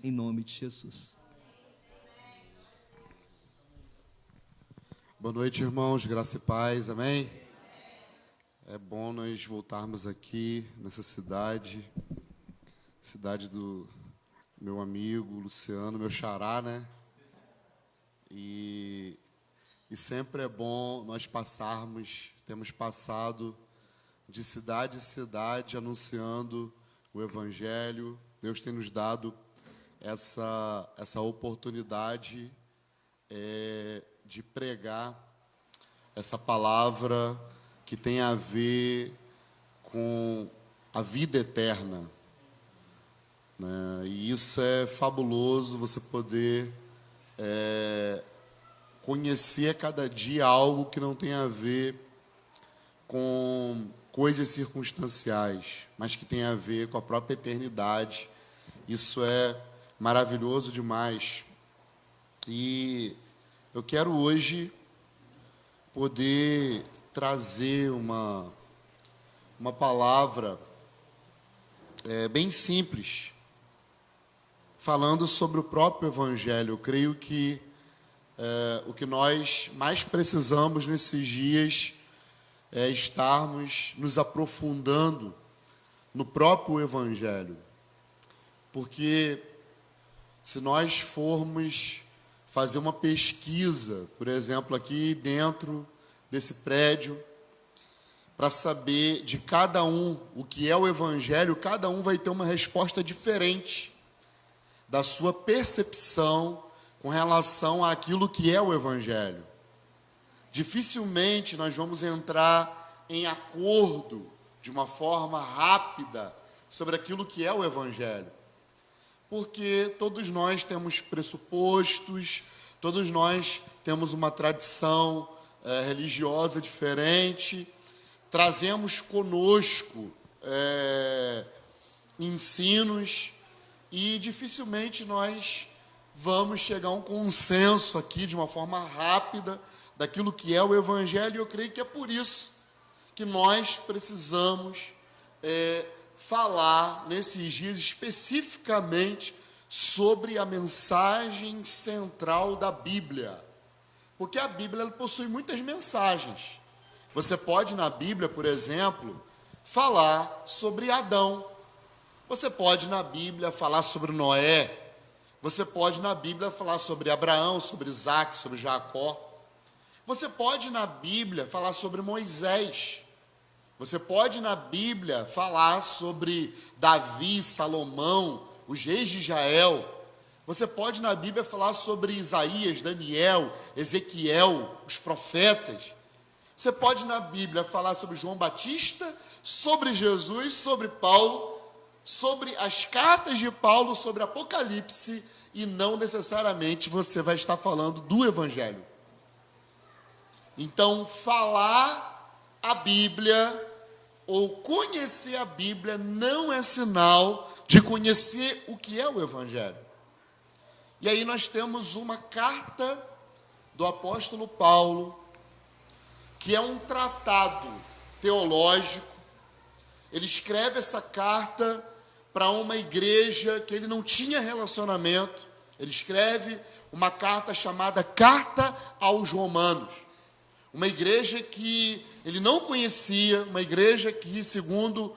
Em nome de Jesus. Boa noite, irmãos, graça e paz, amém? É bom nós voltarmos aqui nessa cidade do meu amigo Luciano, meu xará, né? E sempre é bom nós temos passado de cidade em cidade anunciando o Evangelho. Deus tem nos dado essa oportunidade de pregar essa palavra que tem a ver com a vida eterna, né? E isso é fabuloso, você poder conhecer a cada dia algo que não tem a ver com coisas circunstanciais, mas que tem a ver com a própria eternidade. Isso é maravilhoso demais. E eu quero hoje poder trazer uma palavra bem simples, falando sobre o próprio Evangelho. Eu creio que o que nós mais precisamos nesses dias é estarmos nos aprofundando no próprio Evangelho. Porque se nós formos fazer uma pesquisa, por exemplo, aqui dentro desse prédio, para saber de cada um o que é o Evangelho, cada um vai ter uma resposta diferente da sua percepção com relação àquilo que é o Evangelho. Dificilmente nós vamos entrar em acordo de uma forma rápida sobre aquilo que é o Evangelho. Porque todos nós temos pressupostos, todos nós temos uma tradição religiosa diferente, trazemos conosco ensinos e dificilmente nós vamos chegar a um consenso aqui de uma forma rápida daquilo que é o Evangelho. E eu creio que é por isso que nós precisamos falar nesses dias especificamente sobre a mensagem central da Bíblia. Porque a Bíblia ela possui muitas mensagens. Você pode na Bíblia, por exemplo, falar sobre Adão. Você pode na Bíblia falar sobre Noé. Você pode na Bíblia falar sobre Abraão, sobre Isaac, sobre Jacó. Você pode na Bíblia falar sobre Moisés. Você pode na Bíblia falar sobre Davi, Salomão, os reis de Israel. Você pode na Bíblia falar sobre Isaías, Daniel, Ezequiel, os profetas. Você pode na Bíblia falar sobre João Batista, sobre Jesus, sobre Paulo, sobre as cartas de Paulo, sobre Apocalipse, e não necessariamente você vai estar falando do Evangelho. Então, falar a Bíblia ou conhecer a Bíblia não é sinal de conhecer o que é o Evangelho. E aí nós temos uma carta do apóstolo Paulo, que é um tratado teológico. Ele escreve essa carta para uma igreja que ele não tinha relacionamento. Ele escreve uma carta chamada Carta aos Romanos. Uma igreja que ele não conhecia, uma igreja que, segundo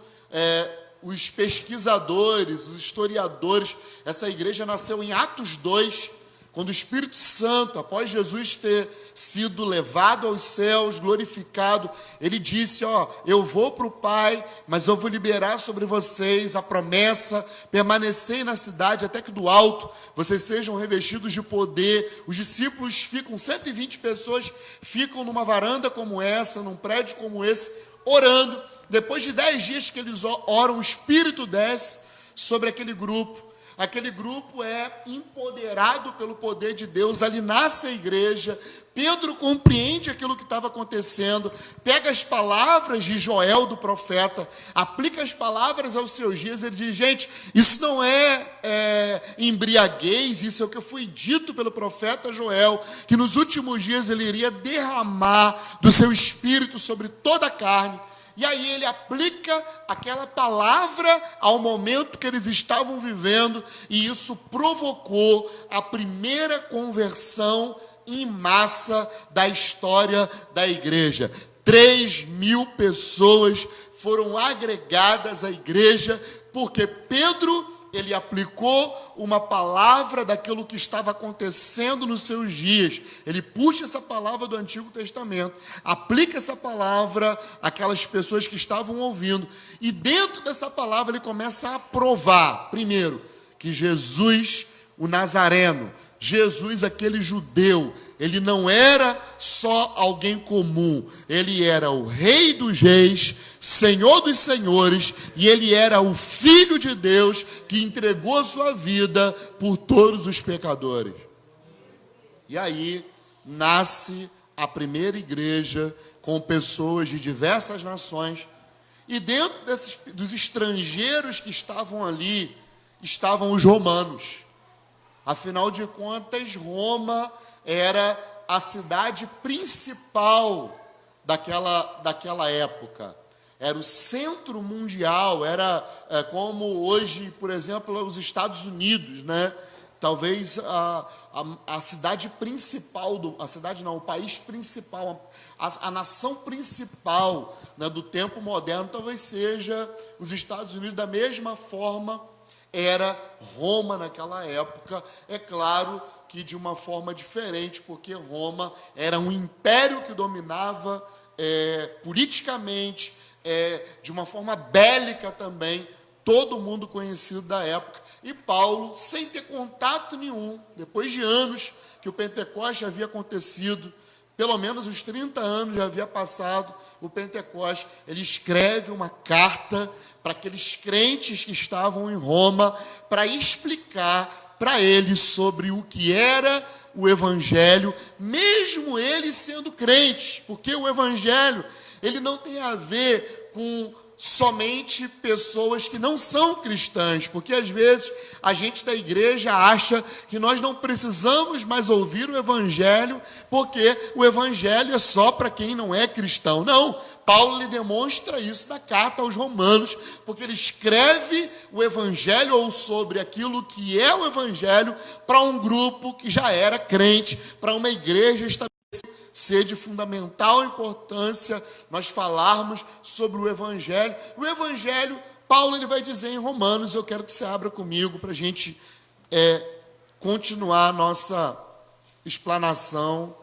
os pesquisadores, os historiadores, essa igreja nasceu em Atos 2, quando o Espírito Santo, após Jesus ter sido levado aos céus, glorificado, ele disse, eu vou para o Pai, mas eu vou liberar sobre vocês a promessa, permanecei na cidade até que do alto vocês sejam revestidos de poder. Os discípulos ficam, 120 pessoas, ficam numa varanda como essa, num prédio como esse, orando. Depois de 10 dias que eles oram, o Espírito desce sobre aquele grupo. Aquele grupo é empoderado pelo poder de Deus, ali nasce a igreja. Pedro compreende aquilo que estava acontecendo, pega as palavras de Joel, do profeta, aplica as palavras aos seus dias. Ele diz, gente, isso não é embriaguez, isso é o que foi dito pelo profeta Joel, que nos últimos dias ele iria derramar do seu espírito sobre toda a carne. E aí ele aplica aquela palavra ao momento que eles estavam vivendo, e isso provocou a primeira conversão em massa da história da igreja. 3.000 pessoas foram agregadas à igreja, porque Pedro, ele aplicou uma palavra daquilo que estava acontecendo nos seus dias. Ele puxa essa palavra do Antigo Testamento, aplica essa palavra àquelas pessoas que estavam ouvindo, e dentro dessa palavra ele começa a provar, primeiro, que Jesus, o Nazareno, Jesus, aquele judeu, ele não era só alguém comum, ele era o Rei dos Reis, Senhor dos Senhores, e ele era o Filho de Deus que entregou a sua vida por todos os pecadores. E aí nasce a primeira igreja com pessoas de diversas nações, e dentro dos estrangeiros que estavam ali, estavam os romanos. Afinal de contas, Roma era a cidade principal daquela época. Era o centro mundial, era como hoje, por exemplo, os Estados Unidos, né? Talvez a cidade principal, o país principal, a nação principal, né, do tempo moderno, talvez seja os Estados Unidos. Da mesma forma, era Roma naquela época. É claro que de uma forma diferente, porque Roma era um império que dominava politicamente, de uma forma bélica também, todo mundo conhecido da época. E Paulo, sem ter contato nenhum, depois de anos que o Pentecoste havia acontecido, pelo menos uns 30 anos já havia passado o Pentecoste, ele escreve uma carta para aqueles crentes que estavam em Roma, para explicar para eles sobre o que era o Evangelho, mesmo eles sendo crentes, porque o Evangelho, ele não tem a ver com somente pessoas que não são cristãs, porque às vezes a gente da igreja acha que nós não precisamos mais ouvir o Evangelho, porque o Evangelho é só para quem não é cristão. Não, Paulo lhe demonstra isso na carta aos Romanos, porque ele escreve o Evangelho, ou sobre aquilo que é o Evangelho, para um grupo que já era crente, para uma igreja estabelecida. Ser de fundamental importância nós falarmos sobre o Evangelho. O Evangelho, Paulo ele vai dizer em Romanos, eu quero que você abra comigo para a gente continuar a nossa explanação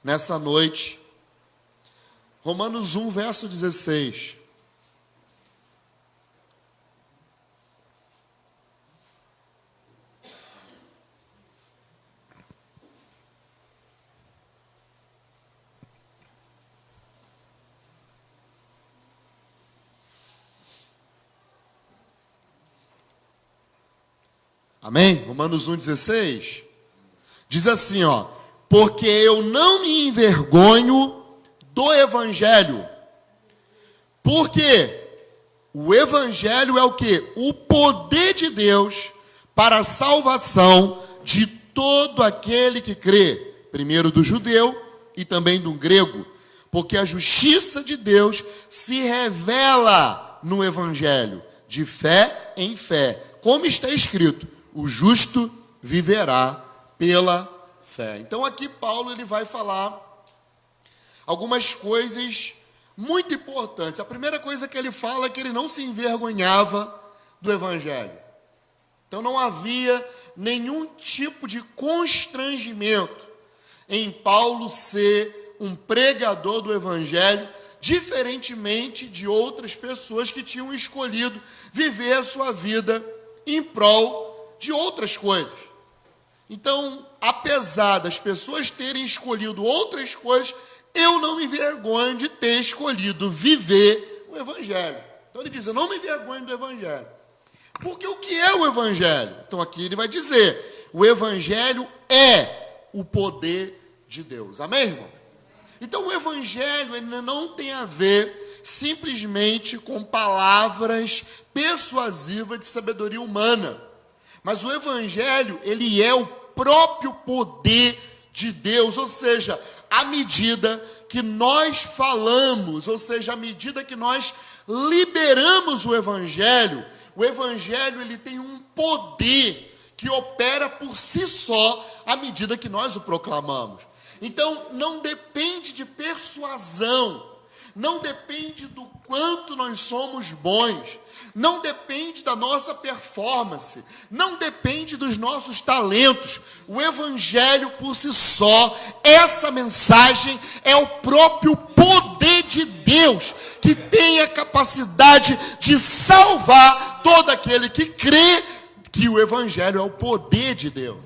nessa noite. Romanos 1, verso 16. Amém? Romanos 1,16 diz assim, porque eu não me envergonho do Evangelho, porque o Evangelho é o quê? O poder de Deus para a salvação de todo aquele que crê, primeiro do judeu e também do grego, porque a justiça de Deus se revela no Evangelho, de fé em fé, como está escrito, o justo viverá pela fé. Então aqui Paulo ele vai falar algumas coisas muito importantes. A primeira coisa que ele fala é que ele não se envergonhava do Evangelho. Então não havia nenhum tipo de constrangimento em Paulo ser um pregador do Evangelho, diferentemente de outras pessoas que tinham escolhido viver a sua vida em prol de outras coisas. Então, apesar das pessoas terem escolhido outras coisas, eu não me envergonho de ter escolhido viver o Evangelho. Então ele diz, eu não me envergonho do Evangelho. Porque o que é o Evangelho? Então aqui ele vai dizer, o Evangelho é o poder de Deus. Amém, irmão? Então o Evangelho ele não tem a ver simplesmente com palavras persuasivas de sabedoria humana. Mas o Evangelho, ele é o próprio poder de Deus, ou seja, à medida que nós falamos, ou seja, à medida que nós liberamos o Evangelho ele tem um poder que opera por si só à medida que nós o proclamamos. Então, não depende de persuasão, não depende do quanto nós somos bons, não depende da nossa performance, não depende dos nossos talentos. O Evangelho por si só, essa mensagem é o próprio poder de Deus, que tem a capacidade de salvar todo aquele que crê que o Evangelho é o poder de Deus.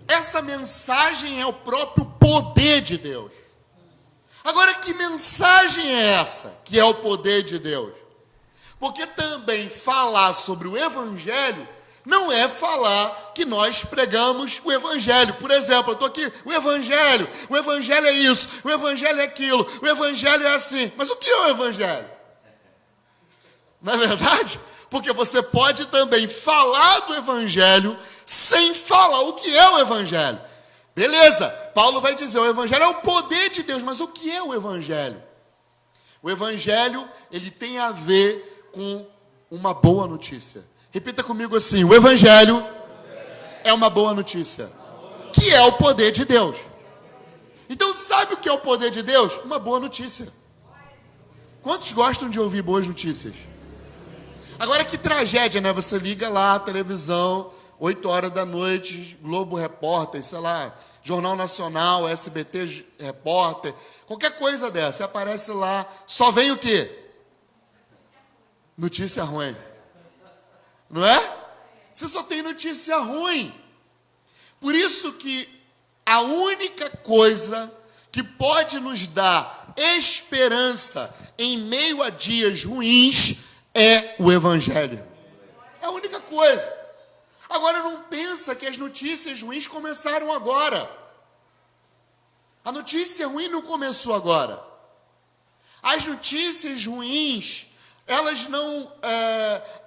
Essa mensagem é o próprio poder de Deus. Agora, que mensagem é essa, que é o poder de Deus? Porque também falar sobre o Evangelho não é falar que nós pregamos o Evangelho. Por exemplo, eu estou aqui, o Evangelho é isso, o Evangelho é aquilo, o Evangelho é assim. Mas o que é o Evangelho? Não é verdade? Porque você pode também falar do Evangelho sem falar o que é o Evangelho. Beleza, Paulo vai dizer, o Evangelho é o poder de Deus, mas o que é o Evangelho? O Evangelho, ele tem a ver com uma boa notícia. Repita comigo assim, o Evangelho é uma boa notícia, que é o poder de Deus. Então, sabe o que é o poder de Deus? Uma boa notícia. Quantos gostam de ouvir boas notícias? Agora, que tragédia, né? Você liga lá a televisão, 8 horas da noite, Globo Repórter, sei lá, Jornal Nacional, SBT Repórter, qualquer coisa dessa, aparece lá, só vem o quê? Notícia ruim. Não é? Você só tem notícia ruim. Por isso que a única coisa que pode nos dar esperança em meio a dias ruins é o Evangelho. É a única coisa. Agora, não pensa que as notícias ruins começaram agora. A notícia ruim não começou agora. As notícias ruins, elas não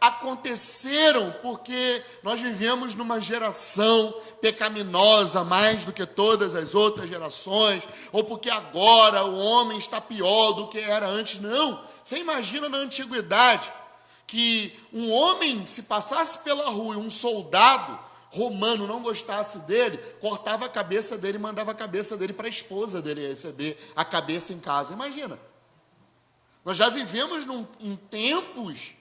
aconteceram porque nós vivemos numa geração pecaminosa mais do que todas as outras gerações, ou porque agora o homem está pior do que era antes. Não. Você imagina na antiguidade que um homem, se passasse pela rua e um soldado romano não gostasse dele, cortava a cabeça dele e mandava a cabeça dele para a esposa dele receber a cabeça em casa. Imagina. Nós já vivemos em tempos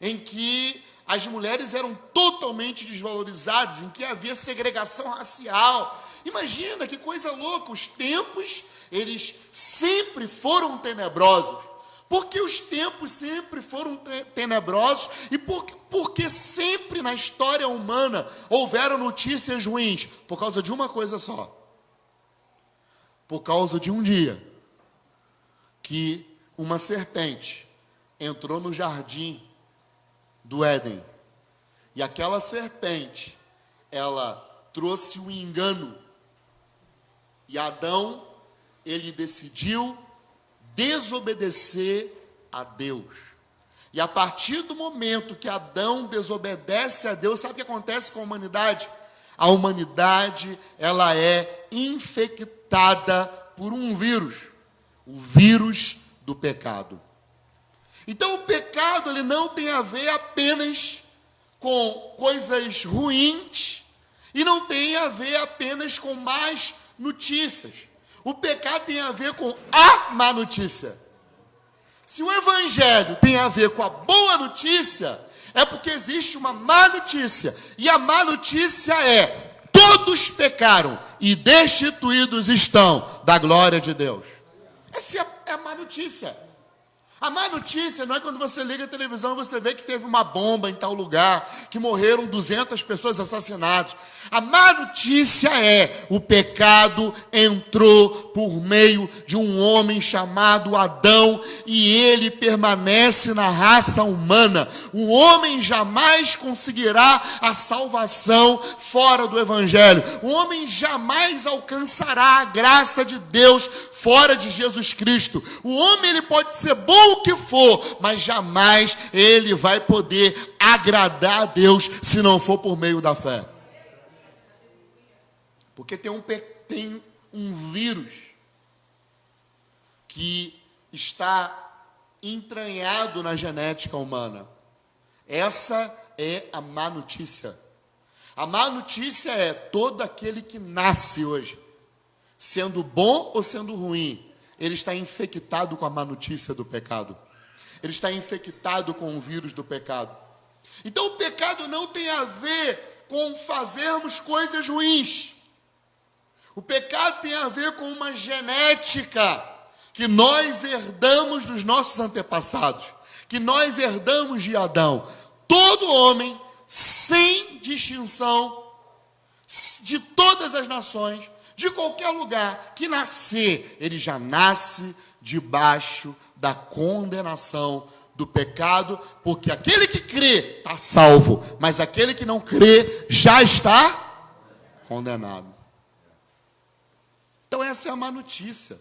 em que as mulheres eram totalmente desvalorizadas, em que havia segregação racial. Imagina que coisa louca. Os tempos, eles sempre foram tenebrosos. Porque os tempos sempre foram tenebrosos e porque sempre na história humana houveram notícias ruins. Por causa de uma coisa só. Por causa de um dia que uma serpente entrou no jardim do Éden. E aquela serpente, ela trouxe um engano. E Adão, ele decidiu desobedecer a Deus. E a partir do momento que Adão desobedece a Deus, sabe o que acontece com a humanidade? A humanidade, ela é infectada por um vírus, o vírus do pecado. Então o pecado, ele não tem a ver apenas com coisas ruins e não tem a ver apenas com más notícias. O pecado tem a ver com a má notícia. Se o Evangelho tem a ver com a boa notícia, é porque existe uma má notícia. E a má notícia é: todos pecaram e destituídos estão da glória de Deus. Essa é a má notícia. A má notícia não é quando você liga a televisão e você vê que teve uma bomba em tal lugar, que morreram 200 pessoas assassinadas. A má notícia é: o pecado entrou por meio de um homem chamado Adão e ele permanece na raça humana. O homem jamais conseguirá a salvação fora do Evangelho. O homem jamais alcançará a graça de Deus fora de Jesus Cristo. O homem, ele pode ser bom o que for, mas jamais ele vai poder agradar a Deus se não for por meio da fé. Porque tem tem um vírus que está entranhado na genética humana. Essa é a má notícia. A má notícia é todo aquele que nasce hoje, sendo bom ou sendo ruim, ele está infectado com a má notícia do pecado. Ele está infectado com o vírus do pecado. Então o pecado não tem a ver com fazermos coisas ruins. O pecado tem a ver com uma genética que nós herdamos dos nossos antepassados, que nós herdamos de Adão. Todo homem, sem distinção, de todas as nações, de qualquer lugar que nascer, ele já nasce debaixo da condenação do pecado, porque aquele que crê está salvo, mas aquele que não crê já está condenado. Então essa é a má notícia.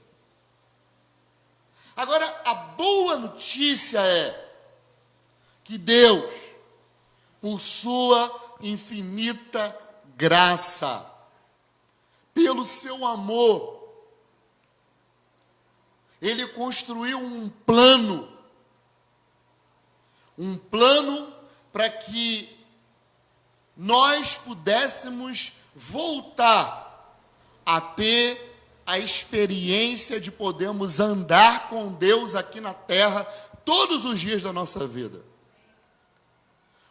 Agora, a boa notícia é que Deus, por sua infinita graça, pelo seu amor, Ele construiu um plano para que nós pudéssemos voltar a ter a experiência de podermos andar com Deus aqui na terra todos os dias da nossa vida.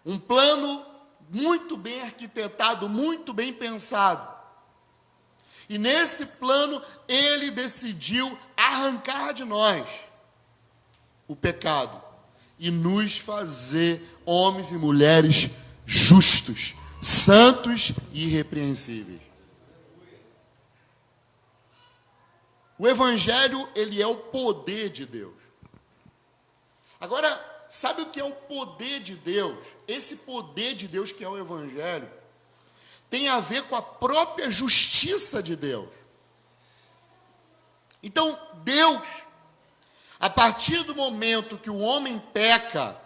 Um plano muito bem arquitetado, muito bem pensado. E nesse plano, Ele decidiu arrancar de nós o pecado e nos fazer homens e mulheres justos, santos e irrepreensíveis. O Evangelho, ele é o poder de Deus. Agora, sabe o que é o poder de Deus? Esse poder de Deus que é o Evangelho tem a ver com a própria justiça de Deus. Então, Deus, a partir do momento que o homem peca,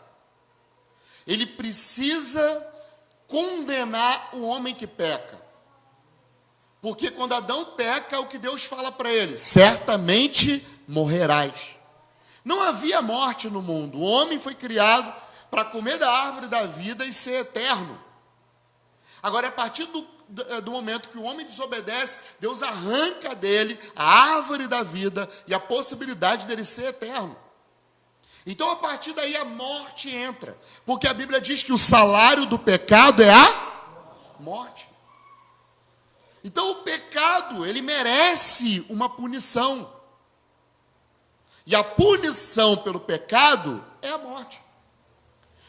ele precisa condenar o homem que peca. Porque quando Adão peca, o que Deus fala para ele? Certamente morrerás. Não havia morte no mundo. O homem foi criado para comer da árvore da vida e ser eterno. Agora, a partir do momento que o homem desobedece, Deus arranca dele a árvore da vida e a possibilidade dele ser eterno. Então, a partir daí, a morte entra. Porque a Bíblia diz que o salário do pecado é a morte. Então, o pecado, ele merece uma punição. E a punição pelo pecado é a morte.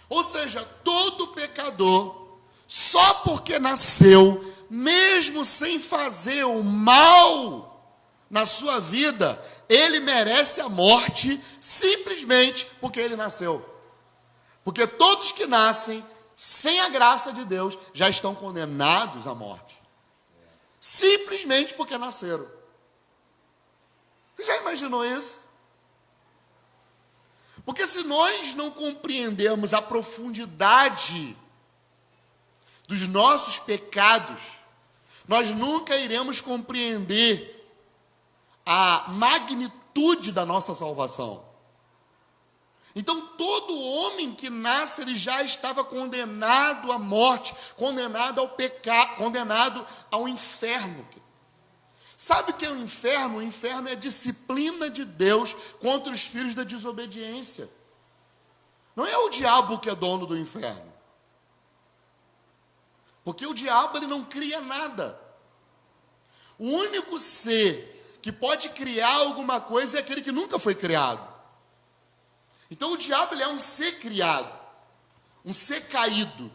Ou seja, todo pecador, só porque nasceu, mesmo sem fazer o mal na sua vida, ele merece a morte simplesmente porque ele nasceu. Porque todos que nascem sem a graça de Deus já estão condenados à morte. Simplesmente porque nasceram. Você já imaginou isso? Porque se nós não compreendermos a profundidade dos nossos pecados, nós nunca iremos compreender a magnitude da nossa salvação. Então, todo homem que nasce, ele já estava condenado à morte, condenado ao pecado, condenado ao inferno. Sabe o que é o inferno? O inferno é a disciplina de Deus contra os filhos da desobediência. Não é o diabo que é dono do inferno. Porque o diabo, ele não cria nada. O único ser que pode criar alguma coisa é aquele que nunca foi criado. Então o diabo, ele é um ser criado, um ser caído.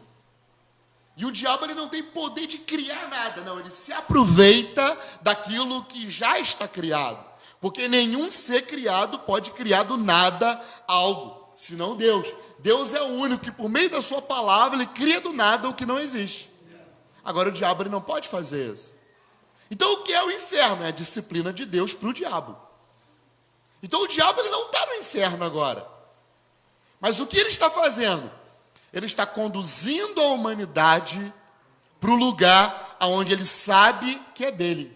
E o diabo, ele não tem poder de criar nada, não. Ele se aproveita daquilo que já está criado. Porque nenhum ser criado pode criar do nada algo, senão Deus. Deus é o único que, por meio da sua palavra, ele cria do nada o que não existe. Agora, o diabo, ele não pode fazer isso. Então, o que é o inferno? É a disciplina de Deus para o diabo. Então, o diabo, ele não está no inferno agora. Mas o que ele está fazendo? Ele está conduzindo a humanidade para o lugar onde ele sabe que é dele.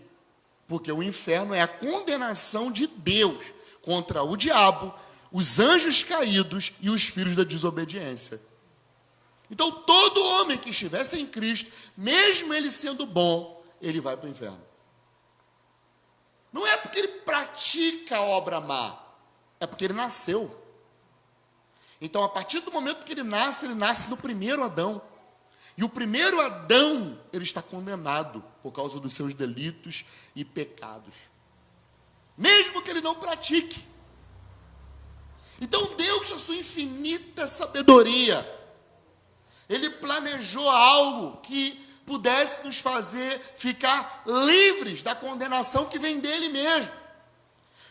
Porque o inferno é a condenação de Deus contra o diabo, os anjos caídos e os filhos da desobediência. Então, todo homem que estivesse em Cristo, mesmo ele sendo bom, ele vai para o inferno. Não é porque ele pratica a obra má, é porque ele nasceu. Então, a partir do momento que ele nasce no primeiro Adão. E o primeiro Adão, ele está condenado por causa dos seus delitos e pecados. Mesmo que ele não pratique. Então, Deus, na sua infinita sabedoria, ele planejou algo que pudesse nos fazer ficar livres da condenação que vem dele mesmo.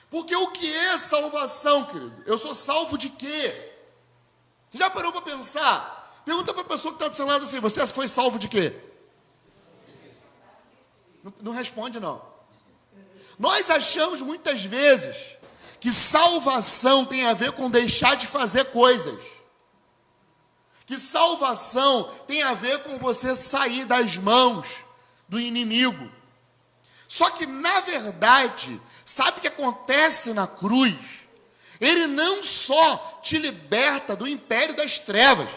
Porque o que é salvação, querido? Eu sou salvo de quê? Você já parou para pensar? Pergunta para a pessoa que está do seu lado assim, você foi salvo de quê? Não responde, não. Nós achamos muitas vezes que salvação tem a ver com deixar de fazer coisas. Que salvação tem a ver com você sair das mãos do inimigo. Só que, na verdade, sabe o que acontece na cruz? Ele não só te liberta do império das trevas,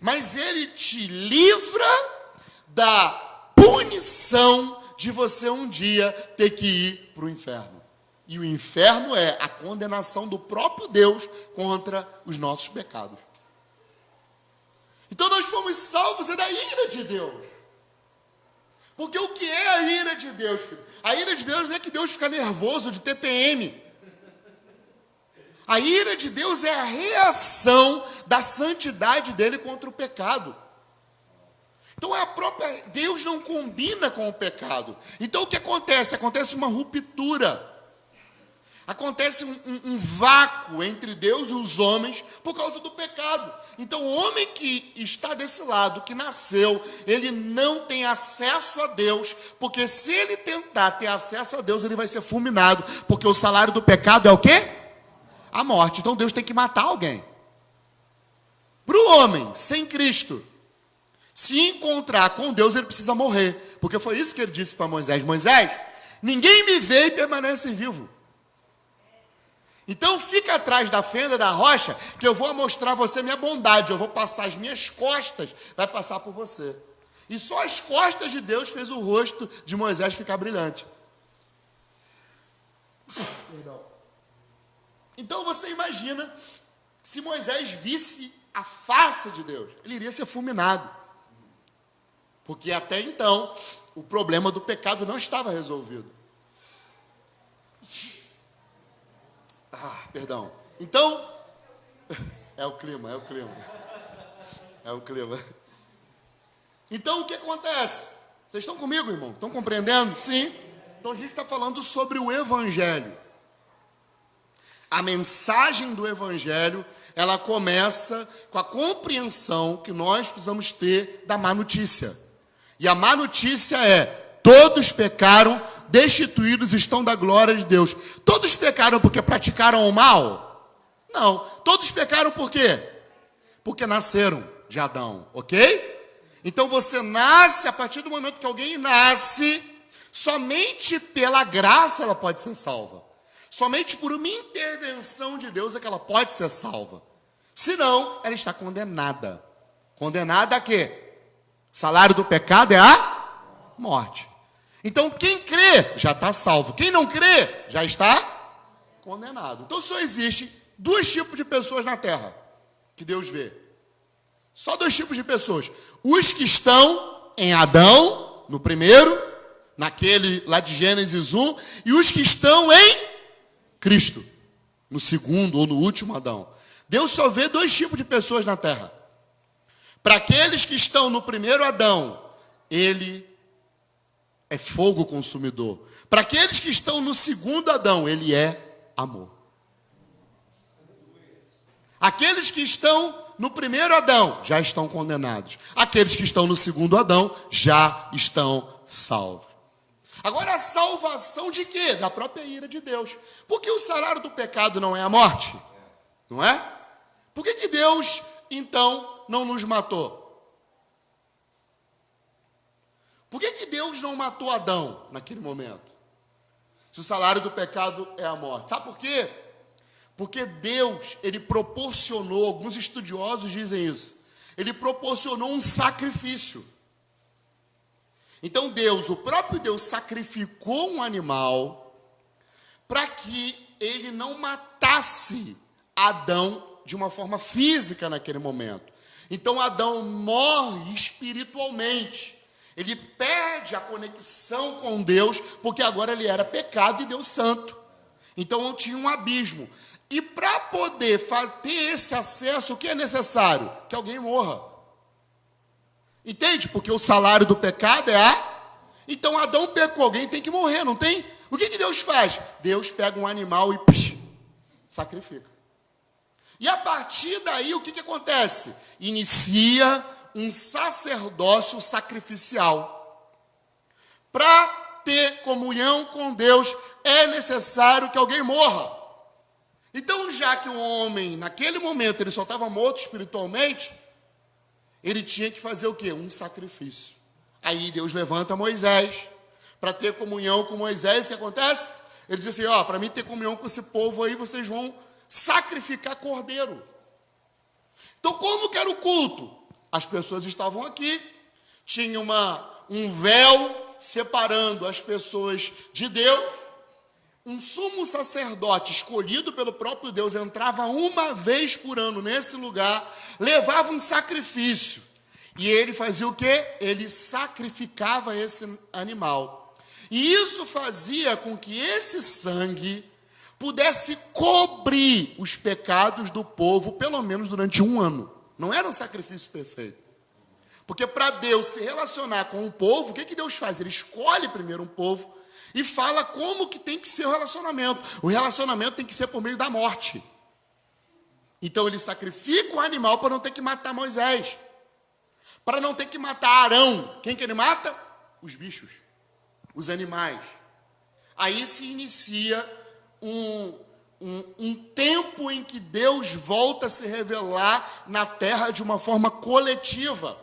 mas ele te livra da punição de você um dia ter que ir para o inferno. E o inferno é a condenação do próprio Deus contra os nossos pecados. Então nós fomos salvos da ira de Deus. Porque o que é a ira de Deus? A ira de Deus não é que Deus fica nervoso de TPM. A ira de Deus é a reação da santidade dele contra o pecado. Então a própria Deus não combina com o pecado. Então o que acontece? Acontece uma ruptura. Acontece um vácuo entre Deus e os homens por causa do pecado. Então o homem que está desse lado, que nasceu, ele não tem acesso a Deus, porque se ele tentar ter acesso a Deus, ele vai ser fulminado, porque o salário do pecado é o quê? A morte. Então Deus tem que matar alguém. Para o homem sem Cristo se encontrar com Deus, ele precisa morrer. Porque foi isso que ele disse para Moisés: Moisés, ninguém me vê e permanece vivo. Então fica atrás da fenda da rocha, que eu vou mostrar a você minha bondade. Eu vou passar as minhas costas, vai passar por você. E só as costas de Deus fez o rosto de Moisés ficar brilhante. Perdão. Então você imagina, se Moisés visse a face de Deus, ele iria ser fulminado. Porque até então, o problema do pecado não estava resolvido. Perdão. Então, é o clima. Então, o que acontece? Vocês estão comigo, irmão? Estão compreendendo? Sim. Então, a gente está falando sobre o Evangelho. A mensagem do Evangelho, ela começa com a compreensão que nós precisamos ter da má notícia. E a má notícia é: todos pecaram, destituídos estão da glória de Deus. Todos pecaram porque praticaram o mal? Não. Todos pecaram por quê? Porque nasceram de Adão, ok? Então você nasce, a partir do momento que alguém nasce, somente pela graça ela pode ser salva. Somente por uma intervenção de Deus é que ela pode ser salva. Senão, ela está condenada. Condenada a quê? O salário do pecado é a morte. Então, quem crê já está salvo. Quem não crê já está condenado. Então, só existe dois tipos de pessoas na terra que Deus vê. Só dois tipos de pessoas. Os que estão em Adão, no primeiro, naquele lá de Gênesis 1, e os que estão em Cristo, no segundo ou no último Adão. Deus só vê dois tipos de pessoas na terra. Para aqueles que estão no primeiro Adão, ele é fogo consumidor. Para aqueles que estão no segundo Adão, ele é amor. Aqueles que estão no primeiro Adão já estão condenados. Aqueles que estão no segundo Adão já estão salvos. Agora, a salvação de quê? Da própria ira de Deus. Porque o salário do pecado não é a morte? Não é? Por que Deus, então, não nos matou? Por que Deus não matou Adão naquele momento? Se o salário do pecado é a morte. Sabe por quê? Porque Deus, ele proporcionou, alguns estudiosos dizem isso, ele proporcionou um sacrifício. Então Deus, o próprio Deus, sacrificou um animal para que ele não matasse Adão de uma forma física naquele momento. Então Adão morre espiritualmente. Ele perde a conexão com Deus, porque agora ele era pecado e Deus santo. Então tinha um abismo. E para poder ter esse acesso, o que é necessário? Que alguém morra. Entende? Porque o salário do pecado é a... Então Adão pecou, alguém tem que morrer, não tem? O que Deus faz? Deus pega um animal e sacrifica. E a partir daí, o que acontece? Inicia um sacerdócio sacrificial. Para ter comunhão com Deus, é necessário que alguém morra. Então, já que um homem, naquele momento, ele só estava morto espiritualmente, ele tinha que fazer o quê? Um sacrifício. Aí Deus levanta Moisés para ter comunhão com Moisés. O que acontece? Ele diz assim, para mim ter comunhão com esse povo aí, vocês vão sacrificar cordeiro. Então, como que era o culto? As pessoas estavam aqui, tinha um véu separando as pessoas de Deus. Um sumo sacerdote escolhido pelo próprio Deus entrava uma vez por ano nesse lugar, levava um sacrifício. E ele fazia o quê? Ele sacrificava esse animal. E isso fazia com que esse sangue pudesse cobrir os pecados do povo, pelo menos durante um ano. Não era um sacrifício perfeito. Porque para Deus se relacionar com um povo, o que Deus faz? Ele escolhe primeiro um povo e fala como que tem que ser o relacionamento. O relacionamento tem que ser por meio da morte. Então ele sacrifica o animal para não ter que matar Moisés. Para não ter que matar Arão. Quem que ele mata? Os bichos. Os animais. Aí se inicia um tempo em que Deus volta a se revelar na terra de uma forma coletiva.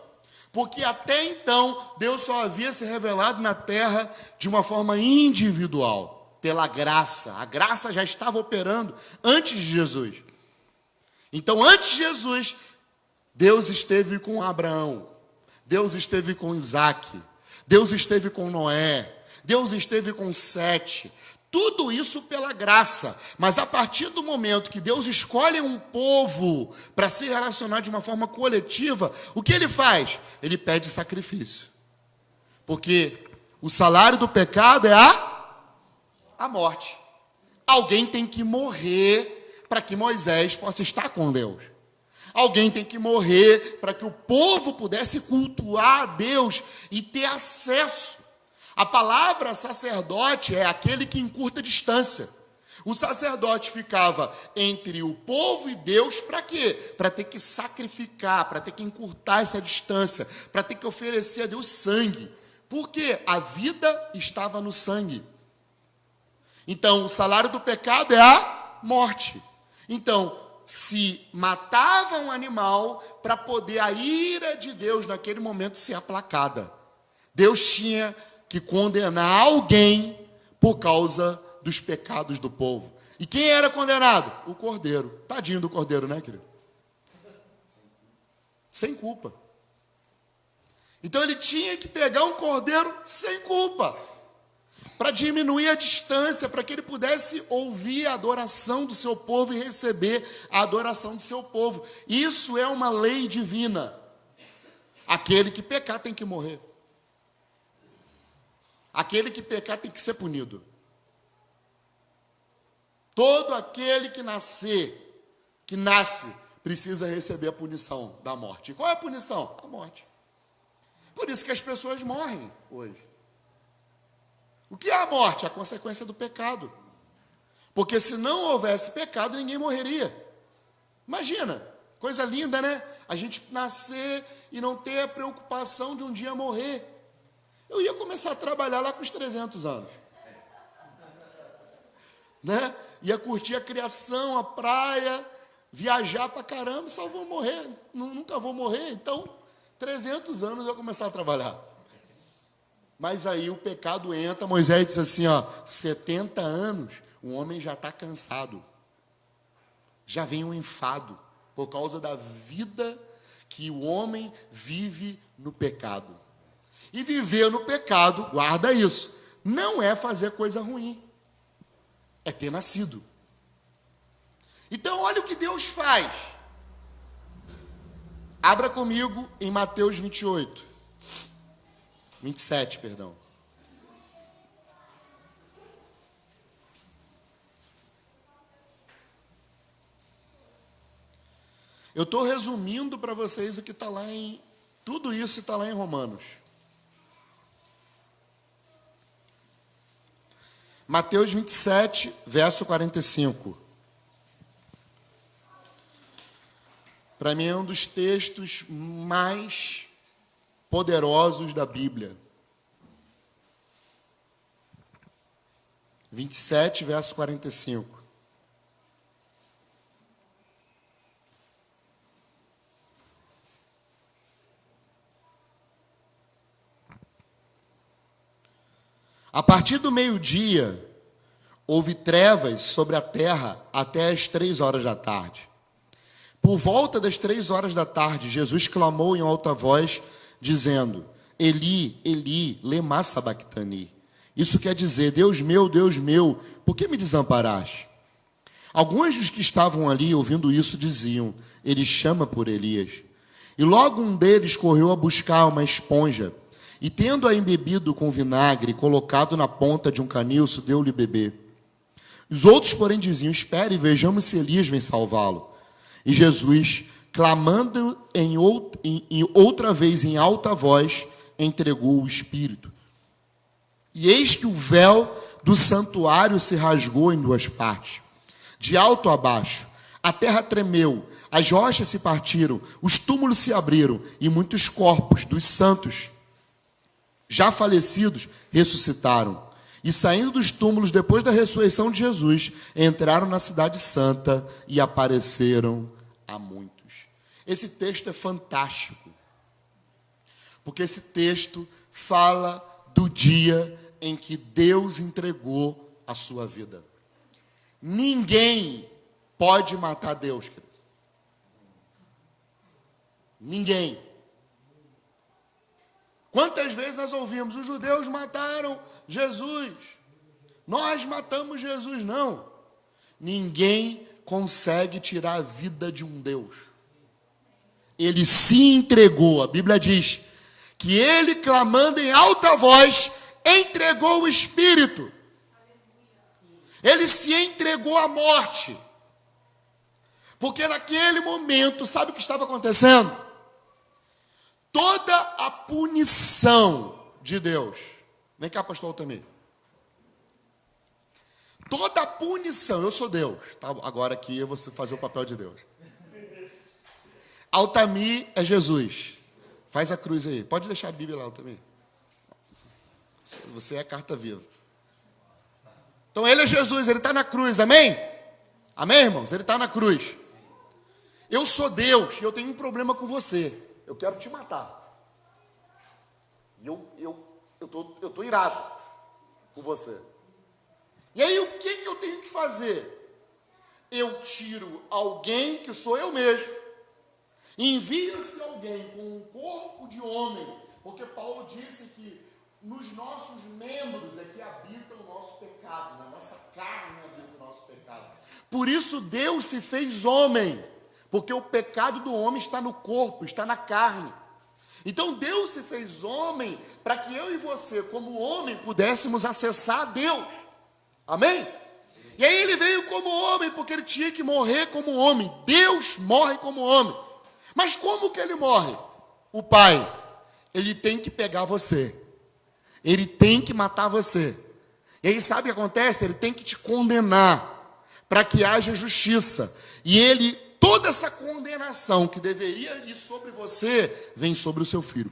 Porque até então, Deus só havia se revelado na terra de uma forma individual, pela graça. A graça já estava operando antes de Jesus. Então, antes de Jesus, Deus esteve com Abraão, Deus esteve com Isaac, Deus esteve com Noé, Deus esteve com Sete. Tudo isso pela graça. Mas a partir do momento que Deus escolhe um povo para se relacionar de uma forma coletiva, o que ele faz? Ele pede sacrifício. Porque o salário do pecado é a morte. Alguém tem que morrer para que Moisés possa estar com Deus. Alguém tem que morrer para que o povo pudesse cultuar a Deus e ter acesso. A palavra sacerdote é aquele que encurta distância. O sacerdote ficava entre o povo e Deus para quê? Para ter que sacrificar, para ter que encurtar essa distância, para ter que oferecer a Deus sangue. Por quê? A vida estava no sangue. Então, o salário do pecado é a morte. Então, se matava um animal para poder a ira de Deus naquele momento ser aplacada. Deus tinha que condenar alguém por causa dos pecados do povo. E quem era condenado? O cordeiro. Tadinho do cordeiro, né, querido? Sem culpa. Então ele tinha que pegar um cordeiro sem culpa, para diminuir a distância, para que ele pudesse ouvir a adoração do seu povo e receber a adoração do seu povo. Isso é uma lei divina. Aquele que pecar tem que morrer. Aquele que pecar tem que ser punido. Todo aquele que nasce, precisa receber a punição da morte. E qual é a punição? A morte. Por isso que as pessoas morrem hoje. O que é a morte? A consequência do pecado. Porque se não houvesse pecado, ninguém morreria. Imagina, coisa linda, né? A gente nascer e não ter a preocupação de um dia morrer. Eu ia começar a trabalhar lá com os 300 anos. Né? Ia curtir a criação, a praia, viajar pra caramba, só vou morrer, nunca vou morrer. Então, 300 anos eu ia começar a trabalhar. Mas aí o pecado entra, Moisés diz assim, 70 anos, o homem já está cansado. Já vem um enfado, por causa da vida que o homem vive no pecado. E viver no pecado, guarda isso, não é fazer coisa ruim, é ter nascido. Então olha o que Deus faz. Abra comigo em Mateus 27, perdão. Eu estou resumindo para vocês o que está lá em... Tudo isso está lá em Romanos. Mateus 27, verso 45. Para mim é um dos textos mais poderosos da Bíblia. 27, verso 45. A partir do meio-dia, houve trevas sobre a terra até as 3 horas da tarde. Por volta das 3 horas da tarde, Jesus clamou em alta voz, dizendo, Eli, Eli, lema sabachthani. Isso quer dizer, Deus meu, por que me desamparaste? Alguns dos que estavam ali, ouvindo isso, diziam, ele chama por Elias. E logo um deles correu a buscar uma esponja, e tendo-a embebido com vinagre, colocado na ponta de um caniço, deu-lhe beber. Os outros, porém, diziam, espere e vejamos se Elias vem salvá-lo. E Jesus, clamando outra vez em alta voz, entregou o Espírito. E eis que o véu do santuário se rasgou em 2 partes, de alto a baixo. A terra tremeu, as rochas se partiram, os túmulos se abriram, e muitos corpos dos santos, já falecidos, ressuscitaram. E saindo dos túmulos, depois da ressurreição de Jesus, entraram na cidade santa e apareceram a muitos. Esse texto é fantástico, porque esse texto fala do dia em que Deus entregou a sua vida. Ninguém pode matar Deus, querido. Ninguém. Quantas vezes nós ouvimos, os judeus mataram Jesus, nós matamos Jesus? Não. Ninguém consegue tirar a vida de um Deus. Ele se entregou, a Bíblia diz, que ele, clamando em alta voz, entregou o Espírito. Ele se entregou à morte. Porque naquele momento, sabe o que estava acontecendo? Toda a punição de Deus. Vem cá, pastor Altamir. Toda a punição, eu sou Deus. Tá? Agora aqui eu vou fazer o papel de Deus. Altamir é Jesus. Faz a cruz aí. Pode deixar a Bíblia lá, Altamir. Você é a carta viva. Então ele é Jesus, ele está na cruz, amém? Amém, irmãos? Ele está na cruz. Eu sou Deus e eu tenho um problema com você. Eu quero te matar. E eu tô irado com você. E aí o que eu tenho que fazer? Eu tiro alguém que sou eu mesmo. Envia-se alguém com um corpo de homem. Porque Paulo disse que nos nossos membros é que habita o nosso pecado. Na nossa carne habita o nosso pecado. Por isso Deus se fez homem. Porque o pecado do homem está no corpo, está na carne. Então Deus se fez homem para que eu e você, como homem, pudéssemos acessar a Deus. Amém? E aí ele veio como homem, porque ele tinha que morrer como homem. Deus morre como homem. Mas como que ele morre? O Pai, ele tem que pegar você. Ele tem que matar você. E aí sabe o que acontece? Ele tem que te condenar para que haja justiça. E ele... Toda essa condenação que deveria ir sobre você, vem sobre o seu filho.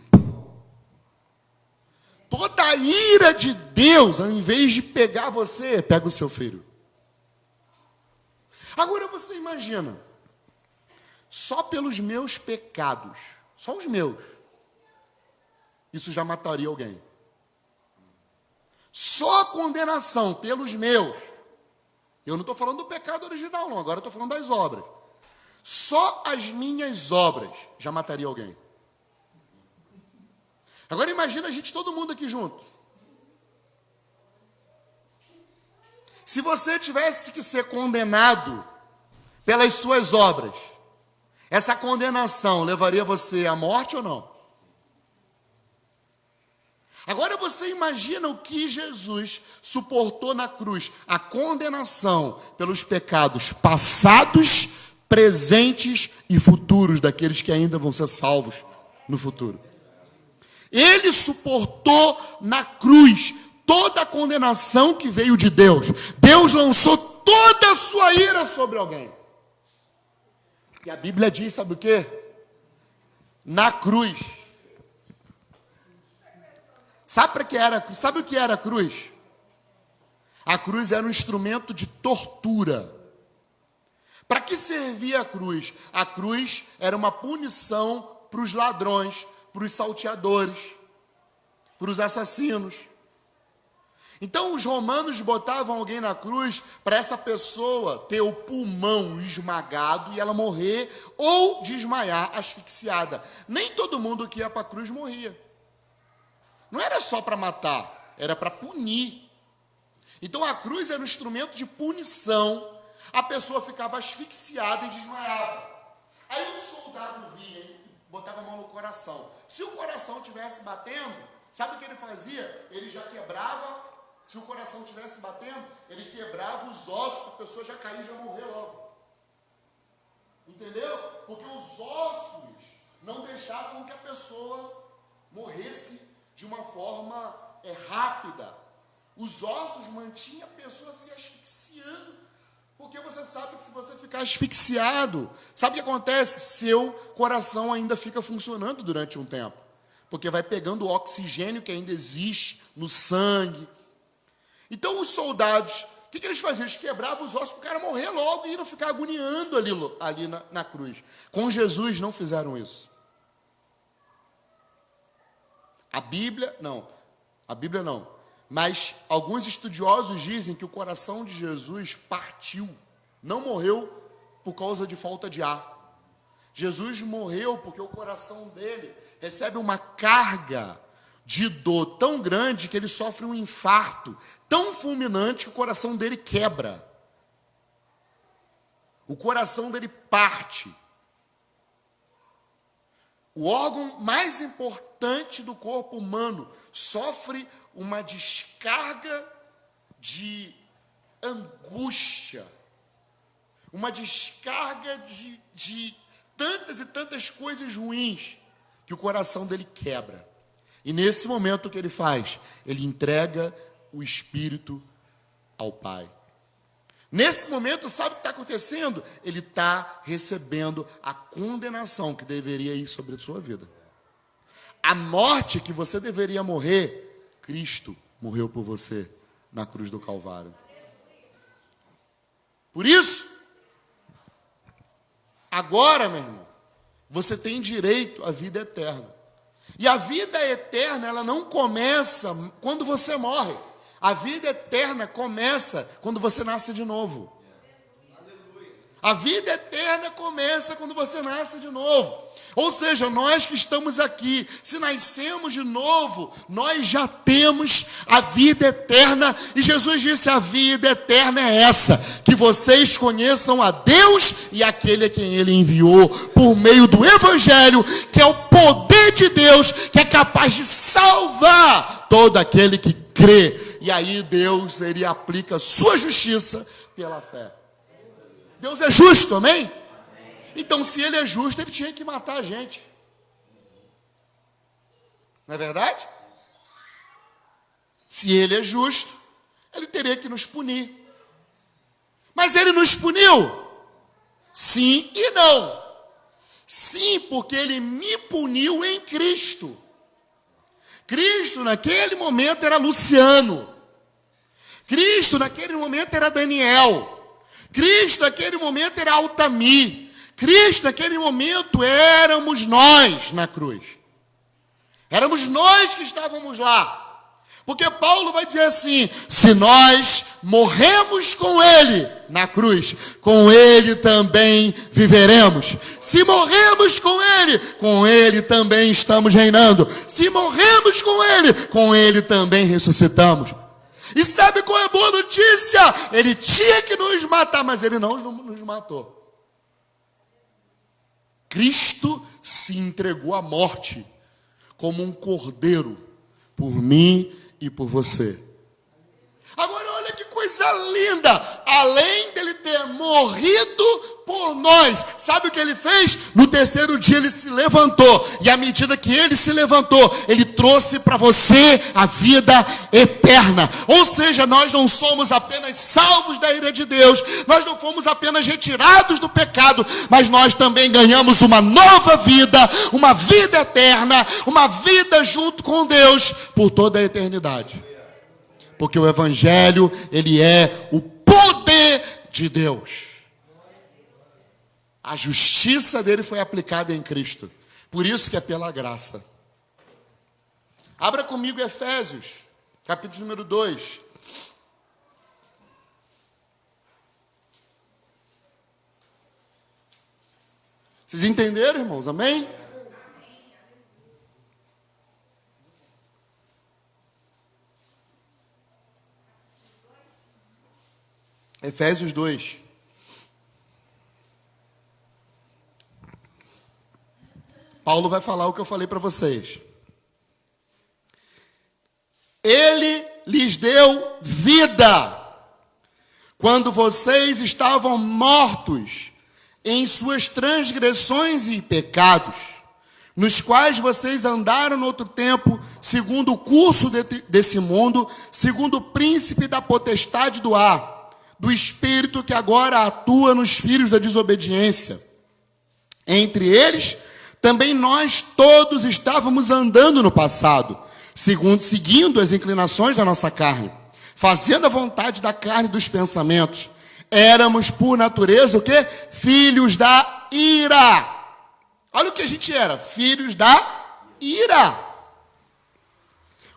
Toda a ira de Deus, ao invés de pegar você, pega o seu filho. Agora você imagina, só pelos meus pecados, só os meus, isso já mataria alguém. condenação pelos meus, eu não estou falando do pecado original, não, agora eu estou falando das obras. Só as minhas obras já mataria alguém. Agora imagina a gente, todo mundo aqui junto. Se você tivesse que ser condenado pelas suas obras, essa condenação levaria você à morte ou não? Agora você imagina o que Jesus suportou na cruz, a condenação pelos pecados passados, presentes e futuros daqueles que ainda vão ser salvos no futuro. Ele suportou na cruz toda a condenação que veio de Deus. Deus lançou toda a sua ira sobre alguém. E a Bíblia diz, sabe o quê? Na cruz. Sabe o que era a cruz? A cruz era um instrumento de tortura. Para que servia a cruz? A cruz era uma punição para os ladrões, para os salteadores, para os assassinos. Então os romanos botavam alguém na cruz para essa pessoa ter o pulmão esmagado e ela morrer ou desmaiar asfixiada. Nem todo mundo que ia para a cruz morria. Não era só para matar, era para punir. Então a cruz era um instrumento de punição. A pessoa ficava asfixiada e desmaiava. Aí o soldado vinha e botava a mão no coração. Se o coração estivesse batendo, sabe o que ele fazia? Ele já quebrava. Se o coração estivesse batendo, ele quebrava os ossos, a pessoa já caía e já morria logo. Entendeu? Porque os ossos não deixavam que a pessoa morresse de uma forma rápida. Os ossos mantinham a pessoa se asfixiando. Porque você sabe que se você ficar asfixiado, sabe o que acontece? Seu coração ainda fica funcionando durante um tempo. Porque vai pegando o oxigênio que ainda existe no sangue. Então os soldados, o que eles faziam? Eles quebravam os ossos para o cara morrer logo e não ficar agoniando ali na cruz. Com Jesus não fizeram isso. A Bíblia não. Mas alguns estudiosos dizem que o coração de Jesus partiu, não morreu por causa de falta de ar. Jesus morreu porque o coração dele recebe uma carga de dor tão grande que ele sofre um infarto tão fulminante que o coração dele quebra. O coração dele parte. O órgão mais importante do corpo humano sofre uma descarga de angústia, uma descarga de tantas e tantas coisas ruins que o coração dele quebra. E nesse momento o que ele faz? Ele entrega o Espírito ao Pai. Nesse momento, sabe o que está acontecendo? Ele está recebendo a condenação que deveria ir sobre a sua vida. A morte que você deveria morrer, Cristo morreu por você na cruz do Calvário. Por isso, agora, meu irmão, você tem direito à vida eterna. E a vida eterna, ela não começa quando você morre. A vida eterna começa quando você nasce de novo. A vida eterna começa quando você nasce de novo. Ou seja, nós que estamos aqui, se nascemos de novo, nós já temos a vida eterna. E Jesus disse, a vida eterna é essa, que vocês conheçam a Deus e aquele a quem Ele enviou, por meio do Evangelho, que é o poder de Deus, que é capaz de salvar todo aquele que crê. E aí Deus, Ele aplica a sua justiça pela fé. Deus é justo, amém? Então, se Ele é justo, Ele tinha que matar a gente. Não é verdade? Se Ele é justo, Ele teria que nos punir. Mas Ele nos puniu? Sim e não. Sim, porque Ele me puniu em Cristo. Cristo, naquele momento, era Luciano. Cristo, naquele momento, era Daniel. Cristo, naquele momento, era Altamir. Cristo, naquele momento, éramos nós na cruz. Éramos nós que estávamos lá. Porque Paulo vai dizer assim: se nós morremos com ele na cruz, com ele também viveremos. Se morremos com ele também estamos reinando. Se morremos com ele também ressuscitamos. E sabe qual é a boa notícia? Ele tinha que nos matar, mas ele não nos matou. Cristo se entregou à morte como um cordeiro por mim e por você. Agora olha que coisa linda. Além dele ter morrido por nós, sabe o que ele fez? No terceiro dia ele se levantou. E à medida que ele se levantou, ele trouxe para você a vida eterna. Ou seja, nós não somos apenas salvos da ira de Deus, nós não fomos apenas retirados do pecado, mas nós também ganhamos uma nova vida, uma vida eterna, uma vida junto com Deus por toda a eternidade. Porque o Evangelho, ele é o poder de Deus. A justiça dele foi aplicada em Cristo. Por isso que é pela graça. Abra comigo Efésios, capítulo número 2. Vocês entenderam, irmãos? Amém? Efésios 2. Paulo vai falar o que eu falei para vocês. Ele lhes deu vida quando vocês estavam mortos em suas transgressões e pecados, nos quais vocês andaram no outro tempo, segundo o curso desse mundo, segundo o príncipe da potestade do ar, do espírito que agora atua nos filhos da desobediência. Entre eles, também nós todos estávamos andando no passado, seguindo as inclinações da nossa carne, fazendo a vontade da carne e dos pensamentos. Éramos, por natureza, o quê? Filhos da ira. Olha o que a gente era, filhos da ira.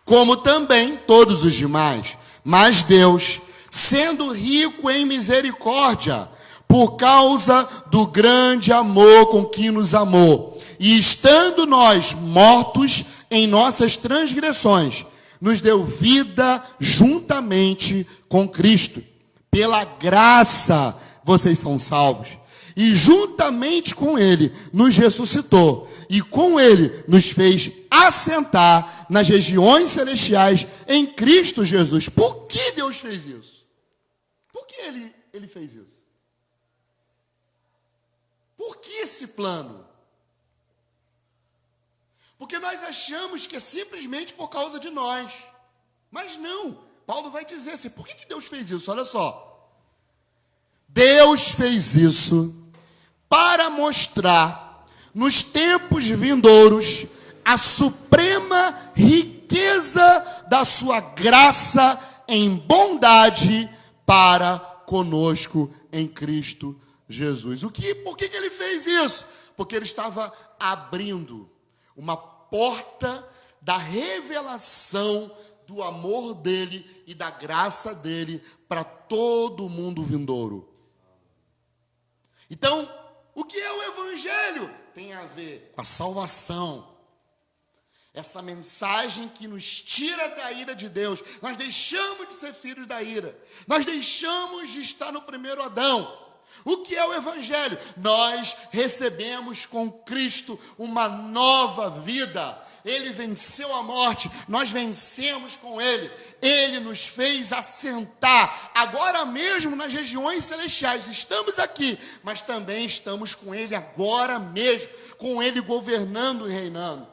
Como também todos os demais. Mas Deus, sendo rico em misericórdia, por causa do grande amor com que nos amou, e estando nós mortos em nossas transgressões, nos deu vida juntamente com Cristo. Pela graça vocês são salvos. E juntamente com Ele nos ressuscitou. E com Ele nos fez assentar nas regiões celestiais em Cristo Jesus. Por que Deus fez isso? Por que Ele fez isso? Por que esse plano? Porque nós achamos que é simplesmente por causa de nós. Mas não. Paulo vai dizer assim, por que Deus fez isso? Olha só. Deus fez isso para mostrar nos tempos vindouros a suprema riqueza da sua graça em bondade para conosco em Cristo Jesus. Por que ele fez isso? Porque ele estava abrindo uma porta da revelação do amor dele e da graça dele para todo mundo vindouro. Então, o que é o Evangelho? Tem a ver com a salvação. Essa mensagem que nos tira da ira de Deus. Nós deixamos de ser filhos da ira. Nós deixamos de estar no primeiro Adão. O que é o Evangelho? Nós recebemos com Cristo uma nova vida. Ele venceu a morte, nós vencemos com Ele. Ele nos fez assentar, agora mesmo nas regiões celestiais. Estamos aqui, mas também estamos com Ele agora mesmo, com Ele governando e reinando.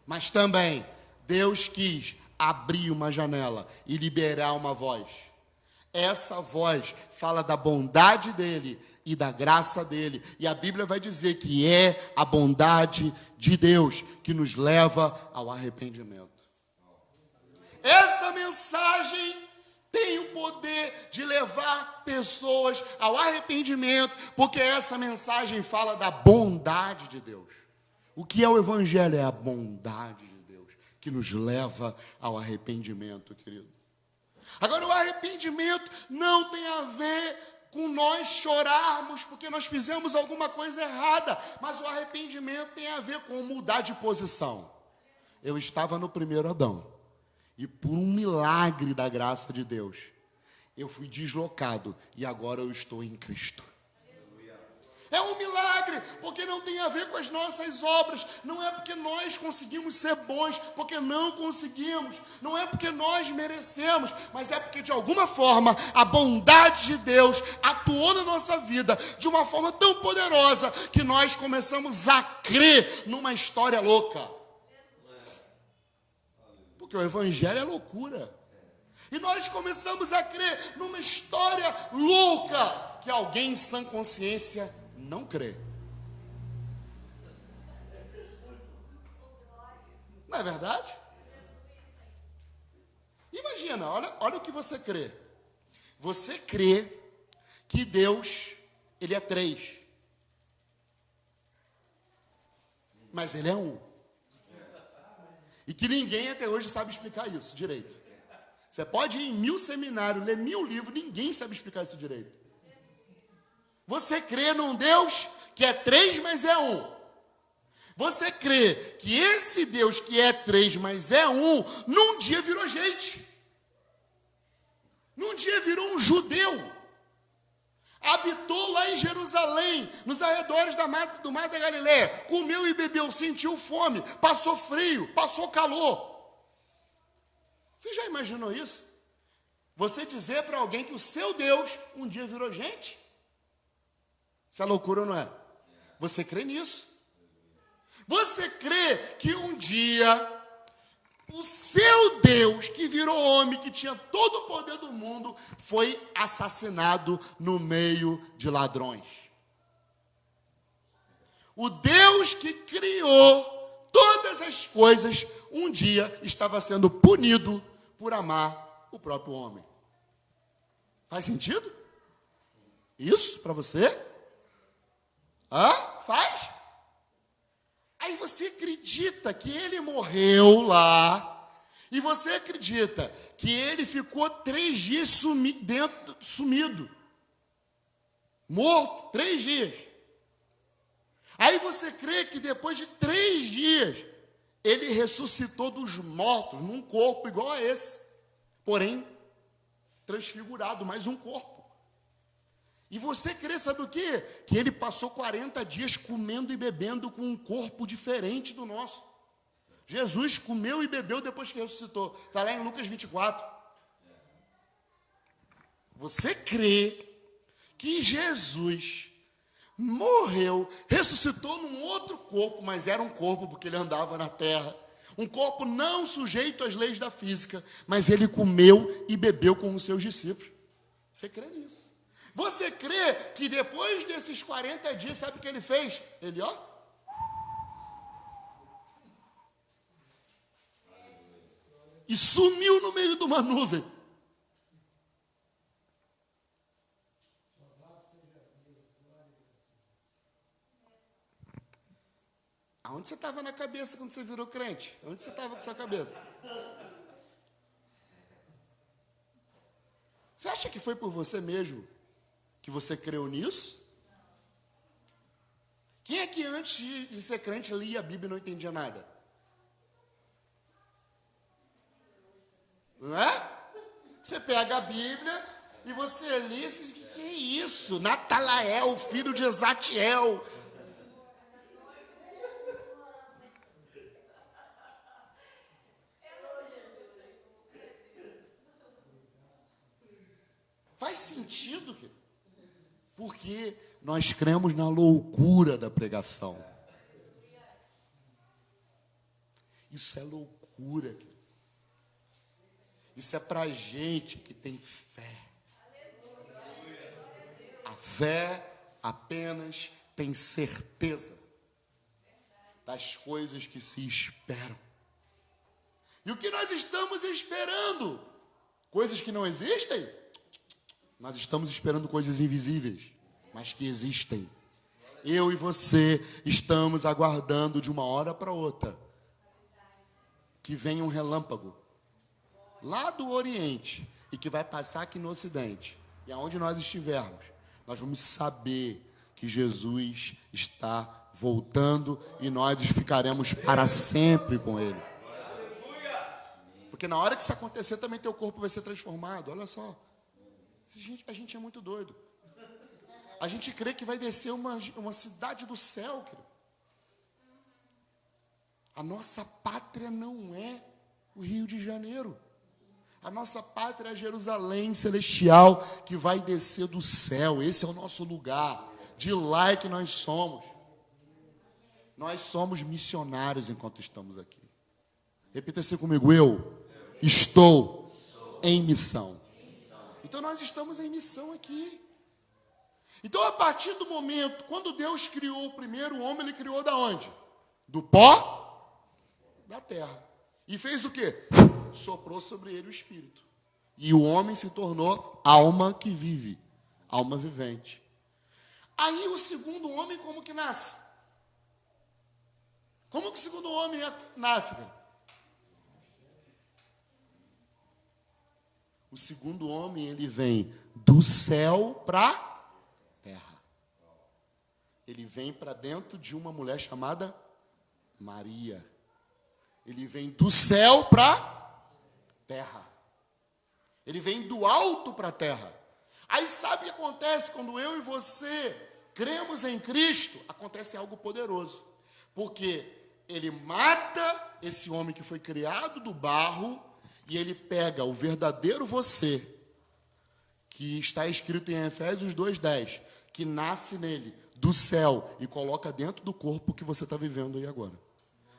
Mas também, Deus quis abrir uma janela e liberar uma voz. Essa voz fala da bondade dele e da graça dele. E a Bíblia vai dizer que é a bondade de Deus que nos leva ao arrependimento. Essa mensagem tem o poder de levar pessoas ao arrependimento, porque essa mensagem fala da bondade de Deus. O que é o Evangelho? É a bondade de Deus. que nos leva ao arrependimento, querido. Agora, o arrependimento não tem a ver com nós chorarmos porque nós fizemos alguma coisa errada, mas o arrependimento tem a ver com mudar de posição. Eu estava no primeiro Adão, e por um milagre da graça de Deus, eu fui deslocado, e agora eu estou em Cristo. É um milagre, porque não tem a ver com as nossas obras. Não é porque nós conseguimos ser bons, porque não conseguimos. Não é porque nós merecemos, mas é porque de alguma forma a bondade de Deus atuou na nossa vida de uma forma tão poderosa que nós começamos a crer numa história louca. Porque o Evangelho é loucura. E nós começamos a crer numa história louca que alguém em sã consciência não crê. Não é verdade? Imagina, olha o que você crê. Você crê que Deus, Ele é 3. Mas Ele é 1. E que ninguém até hoje sabe explicar isso direito. Você pode ir em 1000 seminários, ler 1000 livros, ninguém sabe explicar isso direito. Você crê num Deus que é 3, mas é 1. Você crê que esse Deus que é 3, mas é 1, num dia virou gente. Num dia virou um judeu. Habitou lá em Jerusalém, nos arredores do Mar da Galileia. Comeu e bebeu, sentiu fome, passou frio, passou calor. Você já imaginou isso? Você dizer para alguém que o seu Deus um dia virou gente? Isso é loucura ou não é? Você crê nisso? Você crê que um dia o seu Deus, que virou homem, que tinha todo o poder do mundo, foi assassinado no meio de ladrões? O Deus que criou todas as coisas, um dia estava sendo punido por amar o próprio homem. Faz sentido? Isso para você? Faz? Aí você acredita que ele morreu lá, e você acredita que ele ficou 3 dias sumido, morto, 3 dias. Aí você crê que depois de 3 dias, ele ressuscitou dos mortos, num corpo igual a esse, porém transfigurado, mais um corpo. E você crê, sabe o quê? Que ele passou 40 dias comendo e bebendo com um corpo diferente do nosso. Jesus comeu e bebeu depois que ressuscitou. Está lá em Lucas 24. Você crê que Jesus morreu, ressuscitou num outro corpo, mas era um corpo porque ele andava na terra. Um corpo não sujeito às leis da física, mas ele comeu e bebeu com os seus discípulos. Você crê nisso? Você crê que depois desses 40 dias, sabe o que ele fez? Ele, e sumiu no meio de uma nuvem. Aonde você estava na cabeça quando você virou crente? Onde você estava com sua cabeça? Você acha que foi por você mesmo que você creu nisso? Quem é que antes de ser crente lia a Bíblia e não entendia nada? Não é? Você pega a Bíblia e você lê e diz, que é isso? Natalael, filho de Exatiel. Faz sentido, querido? Porque nós cremos na loucura da pregação. Isso é loucura, querido. Isso é para gente que tem fé. A fé apenas tem certeza das coisas que se esperam. E o que nós estamos esperando? Coisas que não existem? Nós estamos esperando coisas invisíveis, mas que existem. Eu e você estamos aguardando de uma hora para outra que vem um relâmpago lá do Oriente e que vai passar aqui no Ocidente. E aonde nós estivermos, nós vamos saber que Jesus está voltando e nós ficaremos para sempre com Ele. Porque na hora que isso acontecer, também teu corpo vai ser transformado. Olha só. A gente é muito doido. A gente crê que vai descer uma cidade do céu, querido. A nossa pátria não é o Rio de Janeiro. A nossa pátria é Jerusalém celestial, que vai descer do céu. Esse é o nosso lugar. De lá é que nós somos. Nós somos missionários enquanto estamos aqui. Repita assim comigo: eu estou em missão. Então nós estamos em missão aqui. Então a partir do momento, quando Deus criou o primeiro homem, Ele criou da onde? Do pó da terra. E fez o quê? Soprou sobre ele o Espírito. E o homem se tornou alma que vive, alma vivente. Aí o segundo homem como que nasce? Como que o segundo homem nasce? O segundo homem, ele vem do céu para a terra. Ele vem para dentro de uma mulher chamada Maria. Ele vem do céu para a terra. Ele vem do alto para a terra. Aí sabe o que acontece quando eu e você cremos em Cristo? Acontece algo poderoso. Porque Ele mata esse homem que foi criado do barro e Ele pega o verdadeiro você, que está escrito em Efésios 2:10, que nasce nele do céu e coloca dentro do corpo que você está vivendo aí agora.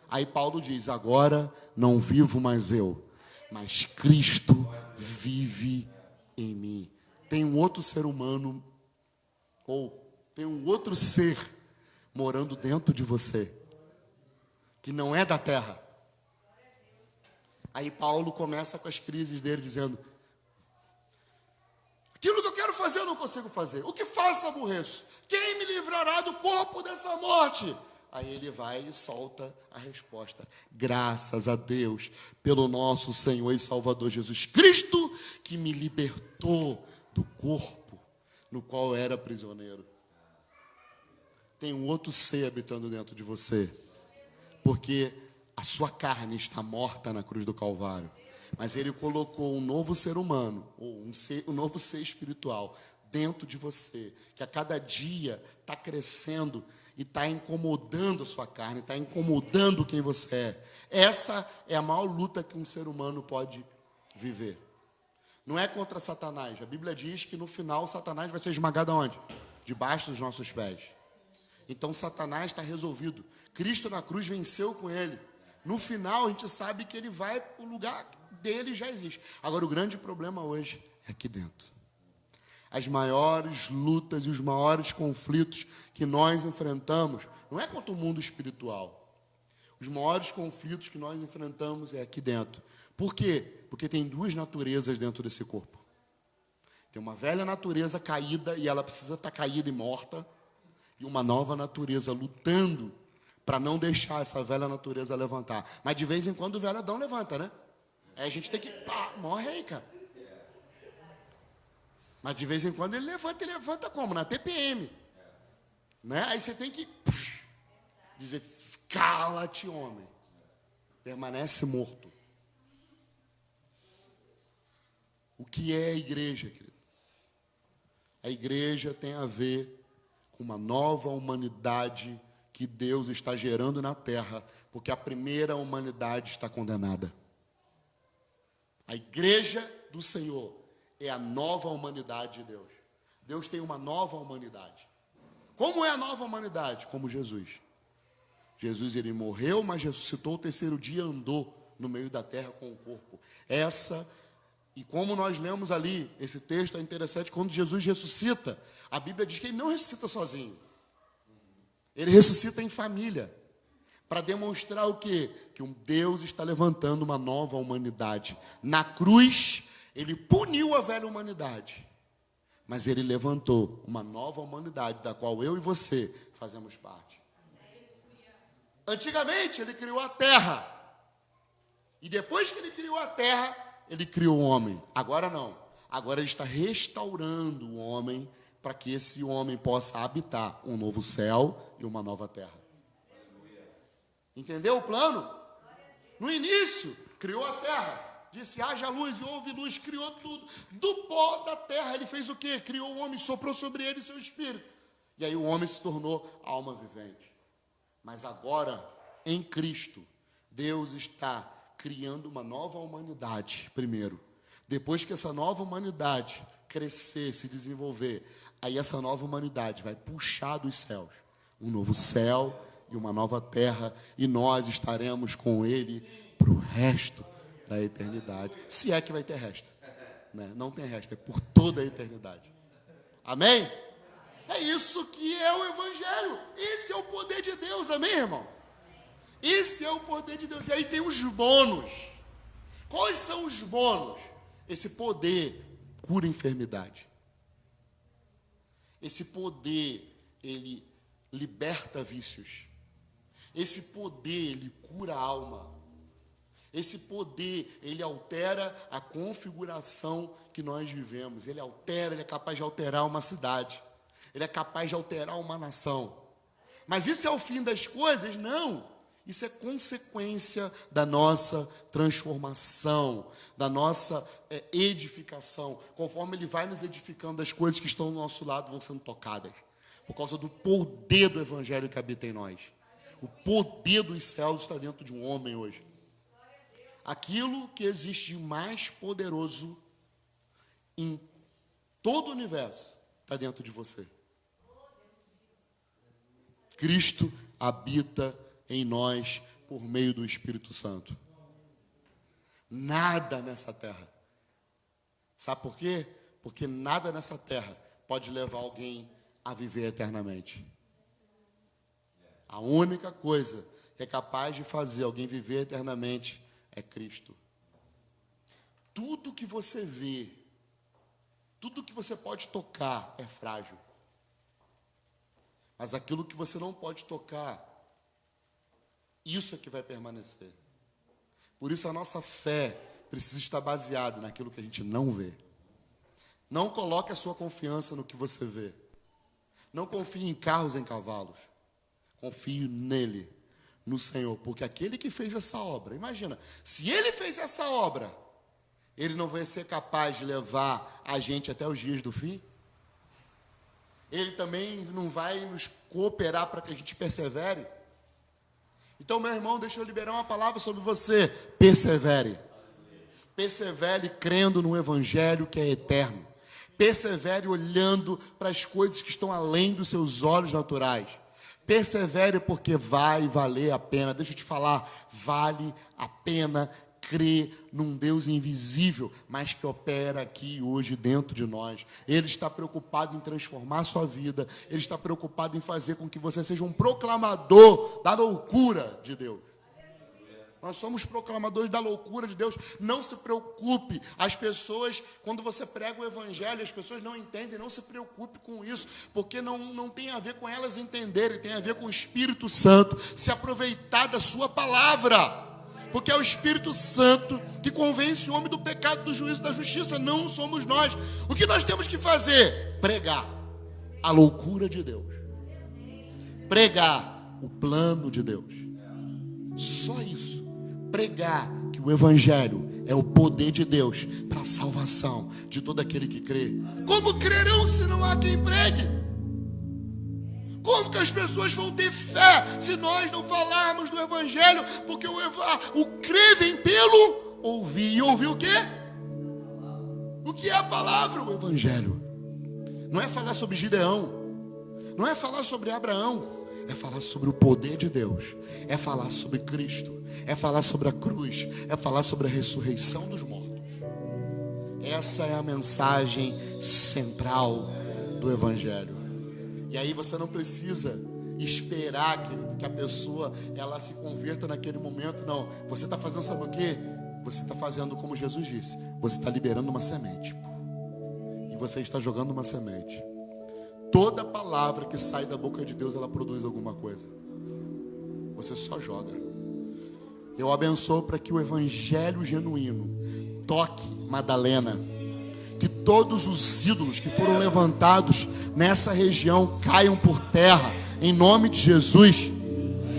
Aí Paulo diz: agora não vivo mais eu, mas Cristo vive em mim. Tem um outro ser humano, ou tem um outro ser morando dentro de você, que não é da terra. Aí Paulo começa com as crises dele, dizendo: aquilo que eu quero fazer eu não consigo fazer. O que faço aborreço. Quem me livrará do corpo dessa morte? Aí ele vai e solta a resposta: graças a Deus pelo nosso Senhor e Salvador Jesus Cristo, que me libertou do corpo no qual eu era prisioneiro. Tem um outro ser habitando dentro de você, porque a sua carne está morta na cruz do Calvário, mas Ele colocou um novo ser humano, ou um novo ser espiritual dentro de você, que a cada dia está crescendo e está incomodando a sua carne, está incomodando quem você é. Essa é a maior luta que um ser humano pode viver. Não é contra Satanás. A Bíblia diz que no final Satanás vai ser esmagado aonde? Debaixo dos nossos pés. Então Satanás está resolvido. Cristo na cruz venceu com ele. No final a gente sabe que ele vai, o lugar dele já existe. Agora o grande problema hoje é aqui dentro. As maiores lutas e os maiores conflitos que nós enfrentamos não é contra o mundo espiritual. Os maiores conflitos que nós enfrentamos é aqui dentro. Por quê? Porque tem duas naturezas dentro desse corpo. Tem uma velha natureza caída e ela precisa estar caída e morta. E uma nova natureza lutando para não deixar essa velha natureza levantar. Mas de vez em quando o velho Adão levanta, né? Aí a gente tem que... pá, morre aí, cara. Mas de vez em quando ele levanta, e levanta como? Na TPM. Né? Aí você tem que dizer: cala-te, homem. Permanece morto. O que é a igreja, querido? A igreja tem a ver com uma nova humanidade que Deus está gerando na terra, porque a primeira humanidade está condenada. A igreja do Senhor é a nova humanidade de Deus. Deus tem uma nova humanidade. Como é a nova humanidade? Como Jesus. Jesus, ele morreu, mas ressuscitou, o terceiro dia andou no meio da terra com o corpo. E como nós lemos ali, esse texto é interessante, quando Jesus ressuscita, a Bíblia diz que ele não ressuscita sozinho. Ele ressuscita em família. Para demonstrar o quê? Que um Deus está levantando uma nova humanidade. Na cruz, ele puniu a velha humanidade. Mas ele levantou uma nova humanidade, da qual eu e você fazemos parte. Antigamente, ele criou a terra. E depois que ele criou a terra, ele criou o homem. Agora não. Agora ele está restaurando o homem para que esse homem possa habitar um novo céu e uma nova terra. Entendeu o plano? No início, criou a terra. Disse, haja luz e houve luz, criou tudo. Do pó da terra, ele fez o quê? Criou o homem, soprou sobre ele seu espírito. E aí o homem se tornou alma vivente. Mas agora, em Cristo, Deus está criando uma nova humanidade, primeiro. Depois que essa nova humanidade crescer, se desenvolver, aí essa nova humanidade vai puxar dos céus um novo céu e uma nova terra, e nós estaremos com ele para o resto da eternidade. Se é que vai ter resto. Né? Não tem resto, é por toda a eternidade. Amém? É isso que é o Evangelho. Esse é o poder de Deus, amém, irmão? Esse é o poder de Deus. E aí tem os bônus. Quais são os bônus? Esse poder cura a enfermidade. Esse poder, ele liberta vícios. Esse poder, ele cura a alma. Esse poder, ele altera a configuração que nós vivemos. Ele altera, ele é capaz de alterar uma cidade. Ele é capaz de alterar uma nação. Mas isso é o fim das coisas? Não. Isso é consequência da nossa transformação, da nossa edificação. Conforme ele vai nos edificando, as coisas que estão do nosso lado vão sendo tocadas. Por causa do poder do Evangelho que habita em nós. O poder dos céus está dentro de um homem hoje. Aquilo que existe de mais poderoso em todo o universo está dentro de você. Cristo habita em nós por meio do Espírito Santo. Nada nessa terra. Sabe por quê? Porque nada nessa terra pode levar alguém a viver eternamente. A única coisa que é capaz de fazer alguém viver eternamente é Cristo. Tudo que você vê, tudo que você pode tocar é frágil. Mas aquilo que você não pode tocar, isso é que vai permanecer. Por isso a nossa fé precisa estar baseada naquilo que a gente não vê. Não coloque a sua confiança no que você vê. Não confie em carros, em cavalos. Confie nele, no Senhor. Porque aquele que fez essa obra, imagina, se ele fez essa obra, ele não vai ser capaz de levar a gente até os dias do fim? Ele também não vai nos cooperar para que a gente persevere? Então, meu irmão, deixa eu liberar uma palavra sobre você. Persevere. Persevere crendo no Evangelho que é eterno. Persevere olhando para as coisas que estão além dos seus olhos naturais. Persevere porque vai valer a pena. Deixa eu te falar, vale a pena crer num Deus invisível, mas que opera aqui hoje dentro de nós. Ele está preocupado em transformar a sua vida. Ele está preocupado em fazer com que você seja um proclamador da loucura de Deus. Nós somos proclamadores da loucura de Deus. Não se preocupe. As pessoas, quando você prega o Evangelho, as pessoas não entendem. Não se preocupe com isso, porque não tem a ver com elas entenderem. Tem a ver com o Espírito Santo se aproveitar da sua palavra. Porque é o Espírito Santo que convence o homem do pecado, do juízo, da justiça. Não somos nós. O que nós temos que fazer? Pregar a loucura de Deus. Pregar o plano de Deus. Só isso. Pregar que o Evangelho é o poder de Deus para a salvação de todo aquele que crê. Como crerão se não há quem pregue? Como que as pessoas vão ter fé se nós não falarmos do Evangelho? Porque o crer vem pelo ouvir. E ouvir o quê? O que é a palavra? O Evangelho. Não é falar sobre Gideão. Não é falar sobre Abraão. É falar sobre o poder de Deus. É falar sobre Cristo. É falar sobre a cruz. É falar sobre a ressurreição dos mortos. Essa é a mensagem central do Evangelho. E aí você não precisa esperar, querido, que a pessoa ela se converta naquele momento. Não, você está fazendo, sabe o quê? Você está fazendo como Jesus disse. Você está liberando uma semente. E você está jogando uma semente. Toda palavra que sai da boca de Deus, ela produz alguma coisa. Você só joga. Eu abençoo para que o evangelho genuíno toque Madalena, que todos os ídolos que foram levantados nessa região caiam por terra, em nome de Jesus.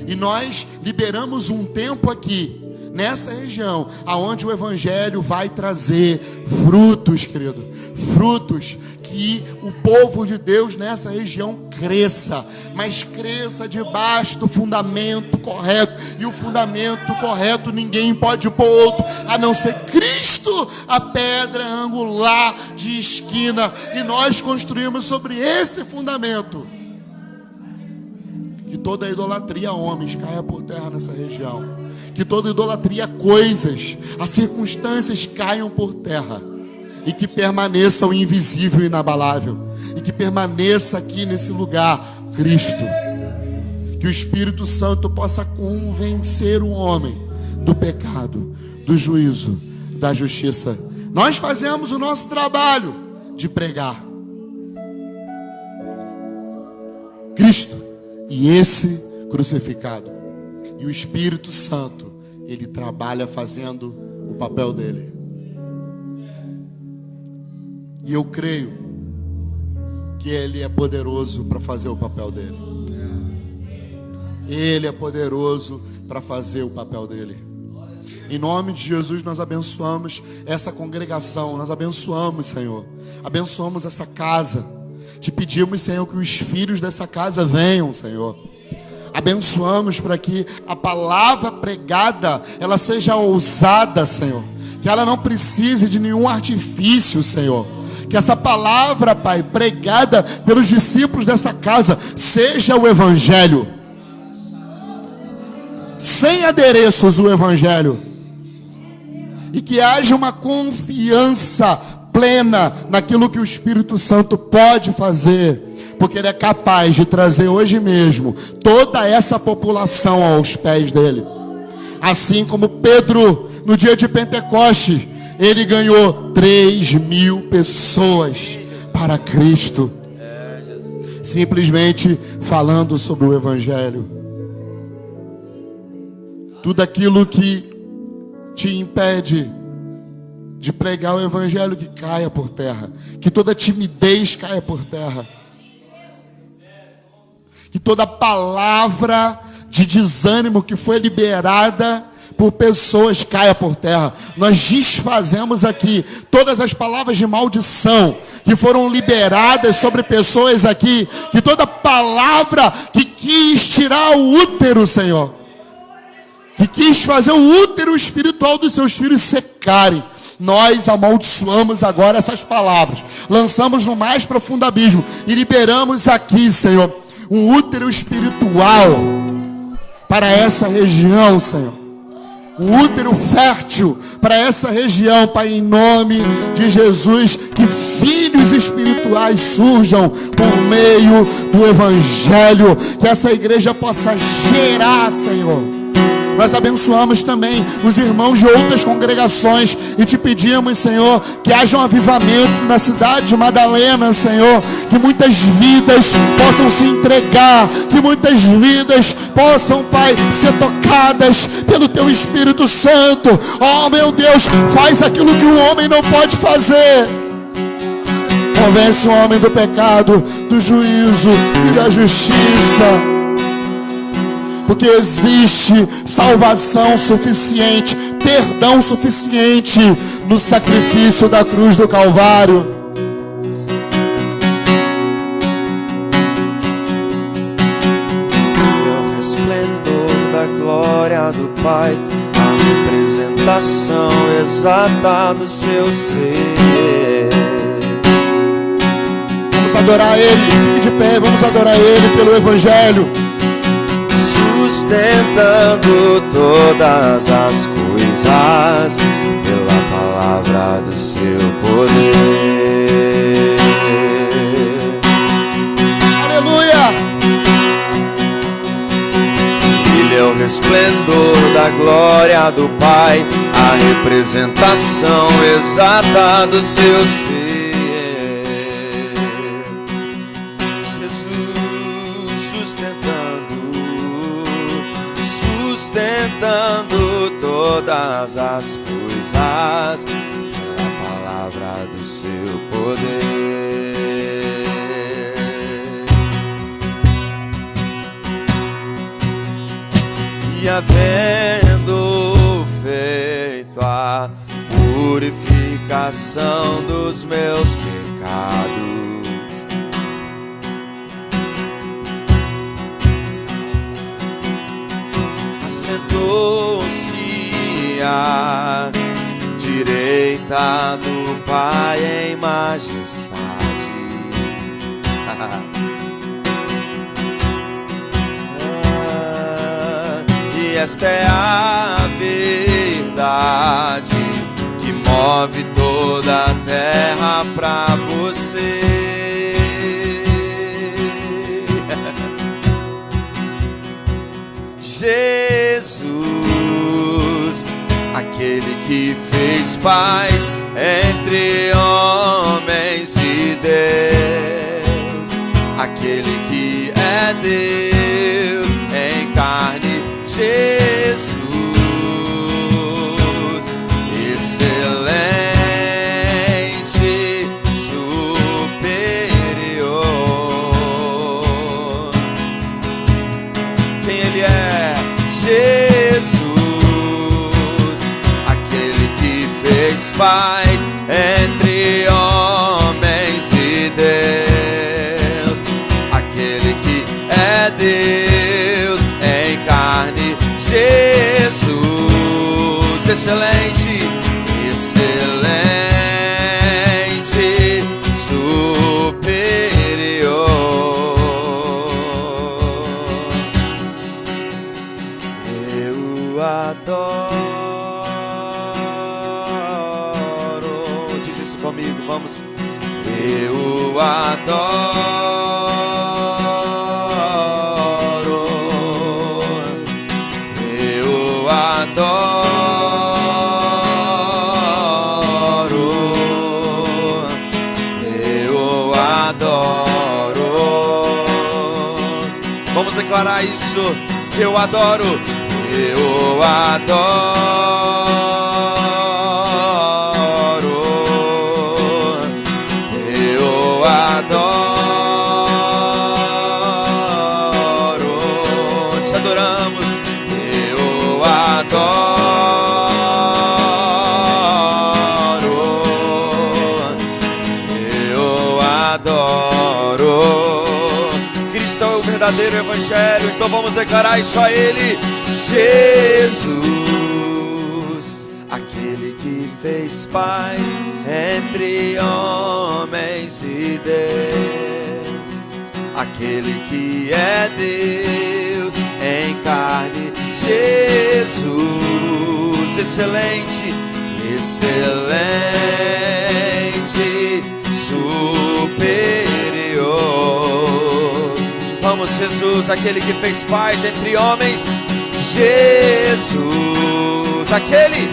E nós liberamos um tempo aqui, nessa região, aonde o evangelho vai trazer frutos, querido, frutos, que o povo de Deus nessa região cresça, mas cresça debaixo do fundamento correto, e o fundamento correto ninguém pode pôr outro, a não ser Cristo, a pedra angular de esquina, e nós construímos sobre esse fundamento. Que toda idolatria a homens caia por terra nessa região, que toda idolatria a coisas, a circunstâncias caiam por terra, e que permaneça o invisível e inabalável, e que permaneça aqui nesse lugar Cristo. Que o Espírito Santo possa convencer o homem do pecado, do juízo, da justiça. Nós fazemos o nosso trabalho de pregar Cristo e esse crucificado. E o Espírito Santo, ele trabalha fazendo o papel dele. E eu creio que ele é poderoso para fazer o papel dele. Ele é poderoso para fazer o papel dele. Em nome de Jesus, nós abençoamos essa congregação. Nós abençoamos, Senhor. Abençoamos essa casa. Te pedimos, Senhor, que os filhos dessa casa venham, Senhor. Abençoamos para que a palavra pregada, ela seja ousada, Senhor. Que ela não precise de nenhum artifício, Senhor. Que essa palavra, Pai, pregada pelos discípulos dessa casa, seja o Evangelho. Sem adereços, o Evangelho. E que haja uma confiança plena naquilo que o Espírito Santo pode fazer. Porque Ele é capaz de trazer hoje mesmo toda essa população aos pés dEle. Assim como Pedro, no dia de Pentecostes, ele ganhou 3.000 pessoas para Cristo. Simplesmente falando sobre o Evangelho. Tudo aquilo que te impede de pregar o Evangelho, que caia por terra. Que toda timidez caia por terra. Que toda palavra de desânimo que foi liberada por pessoas caia por terra. Nós desfazemos aqui todas as palavras de maldição que foram liberadas sobre pessoas aqui. Que toda palavra que quis tirar o útero, Senhor, que quis fazer o útero espiritual dos seus filhos secarem, nós amaldiçoamos agora essas palavras, lançamos no mais profundo abismo e liberamos aqui, Senhor, um útero espiritual para essa região, Senhor. Um útero fértil para essa região, Pai, em nome de Jesus. Que filhos espirituais surjam por meio do Evangelho. Que essa igreja possa gerar, Senhor. Nós abençoamos também os irmãos de outras congregações e te pedimos, Senhor, que haja um avivamento na cidade de Madalena, Senhor, que muitas vidas possam se entregar, que muitas vidas possam, Pai, ser tocadas pelo Teu Espírito Santo. Oh, meu Deus, faz aquilo que o homem não pode fazer. Convence o homem do pecado, do juízo e da justiça. Porque existe salvação suficiente, perdão suficiente no sacrifício da cruz do Calvário. O resplendor da glória do Pai, a representação exata do seu ser. Vamos adorar Ele, e de pé, vamos adorar Ele pelo Evangelho. Sustentando todas as coisas pela palavra do seu poder. Aleluia! Ele é o resplendor da glória do Pai, a representação exata do seu ser. Jesus sustentando todas as coisas pela palavra do seu poder. E havendo feito a purificação dos meus pecados, assentou-se à direita do Pai em majestade. E esta é a verdade que move toda a terra pra você. Jesus, aquele que fez paz entre homens e Deus, aquele que é Deus em carne, Jesus, excelente, superior. Quem Ele é? Jesus, aquele que fez paz entre homens e Deus, aquele que é Deus em carne, Jesus, excelente, excelente, superior. Eu adoro. Diz isso comigo, vamos. Eu adoro. Eu adoro. Eu adoro. Vamos declarar isso. Eu adoro. Eu adoro. Eu adoro. Te adoramos. Eu adoro. Eu adoro. Cristo é o verdadeiro evangelho, então vamos declarar isso a Ele. Jesus, aquele que fez paz entre homens e Deus, aquele que é Deus em carne, Jesus, excelente, excelente, superior. Vamos, Jesus, aquele que fez paz entre homens, Jesus, aquele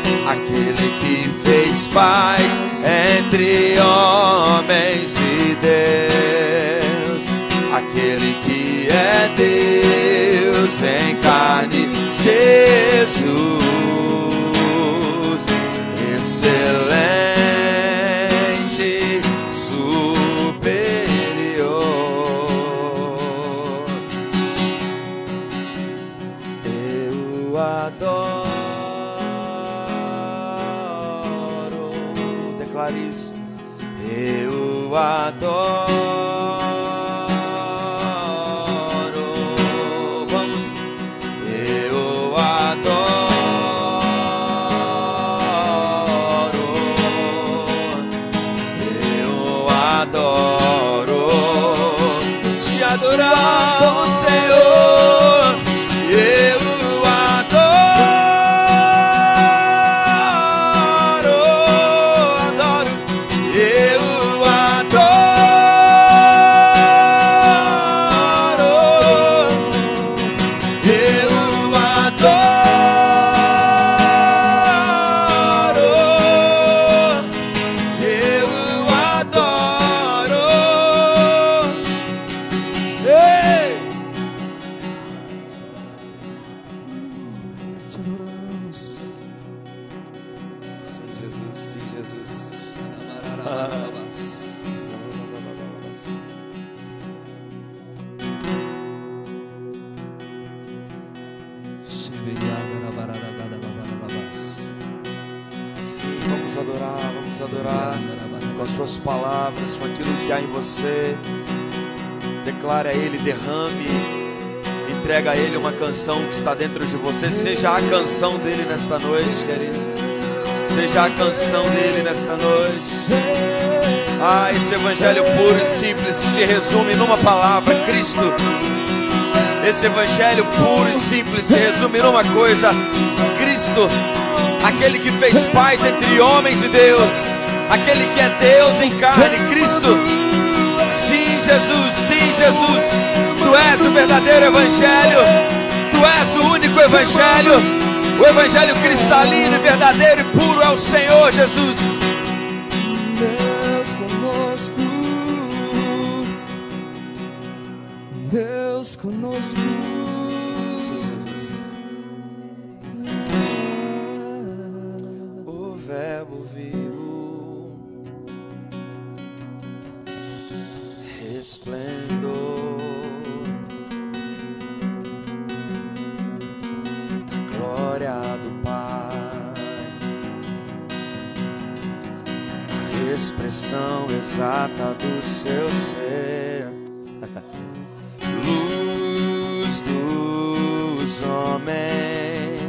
que fez paz entre homens e Deus, aquele que é Deus em carne, Jesus, excelente, superior. Eu adoro. Declare isso. Eu adoro. Vamos. Eu adoro. Eu adoro. Te adorar, Senhor. Eu adoro. Eu adoro. Jesus. Sim, vamos adorar com as suas palavras, com aquilo que há em você. Declare a Ele, derrame, entrega a Ele uma canção que está dentro de você. Seja a canção dele nesta noite, querido. Seja a canção dele nesta noite. Esse evangelho puro e simples se resume numa palavra: Cristo. Esse evangelho puro e simples se resume numa coisa: Cristo. Aquele que fez paz entre homens e Deus, aquele que é Deus em carne, Cristo. Sim, Jesus, sim, Jesus. Tu és o verdadeiro evangelho. Tu és o único evangelho. O evangelho cristalino e verdadeiro e puro é o Senhor Jesus. Deus conosco, Deus conosco. Sim, Jesus. O Verbo vivo, resplendor da glória do Pai, a expressão exata do seu ser, luz dos homens,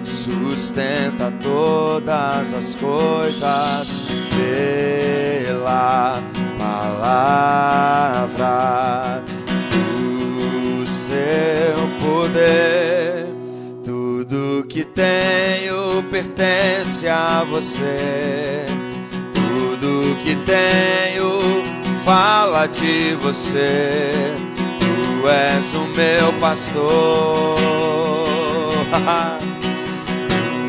sustenta todas as coisas pela palavra do seu poder. Tudo que tenho pertence a você. Tudo que tenho fala de você. Tu és o meu pastor.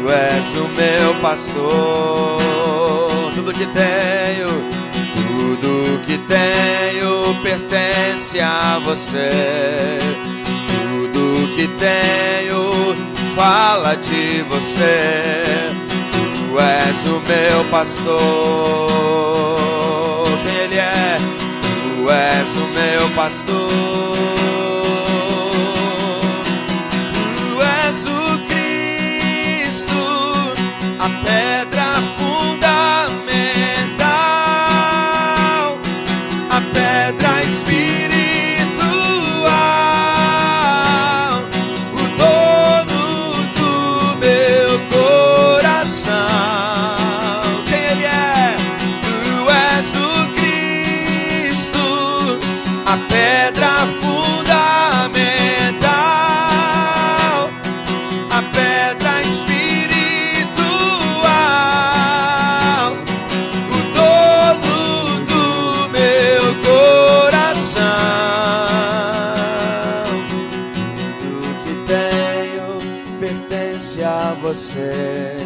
Tu és o meu pastor. Tudo que tenho pertence a você. Tudo que tenho fala de você. Tu és o meu pastor. Quem Ele é? Tu és o meu pastor. Tu és o Cristo, a pedra fundamental, a pedra espiritual, o dono do meu coração. Quem Ele é? Tu és o Cristo, a pedra fundamental, a pedra espiritual, o dono do meu coração. Tudo que tenho pertence a você.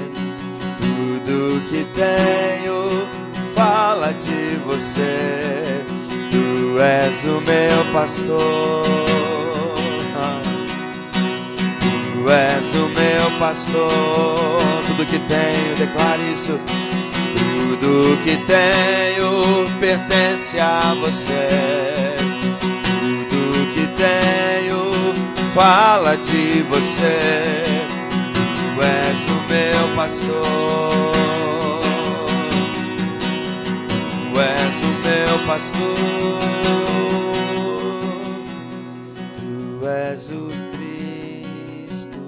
Tudo que tenho fala de você. Tu és o meu pastor. Tu és o meu pastor. Tudo que tenho, declare isso. Tudo que tenho pertence a você. Tudo que tenho fala de você. Tu és o meu pastor. Tu és o meu pastor. Tu és o Cristo,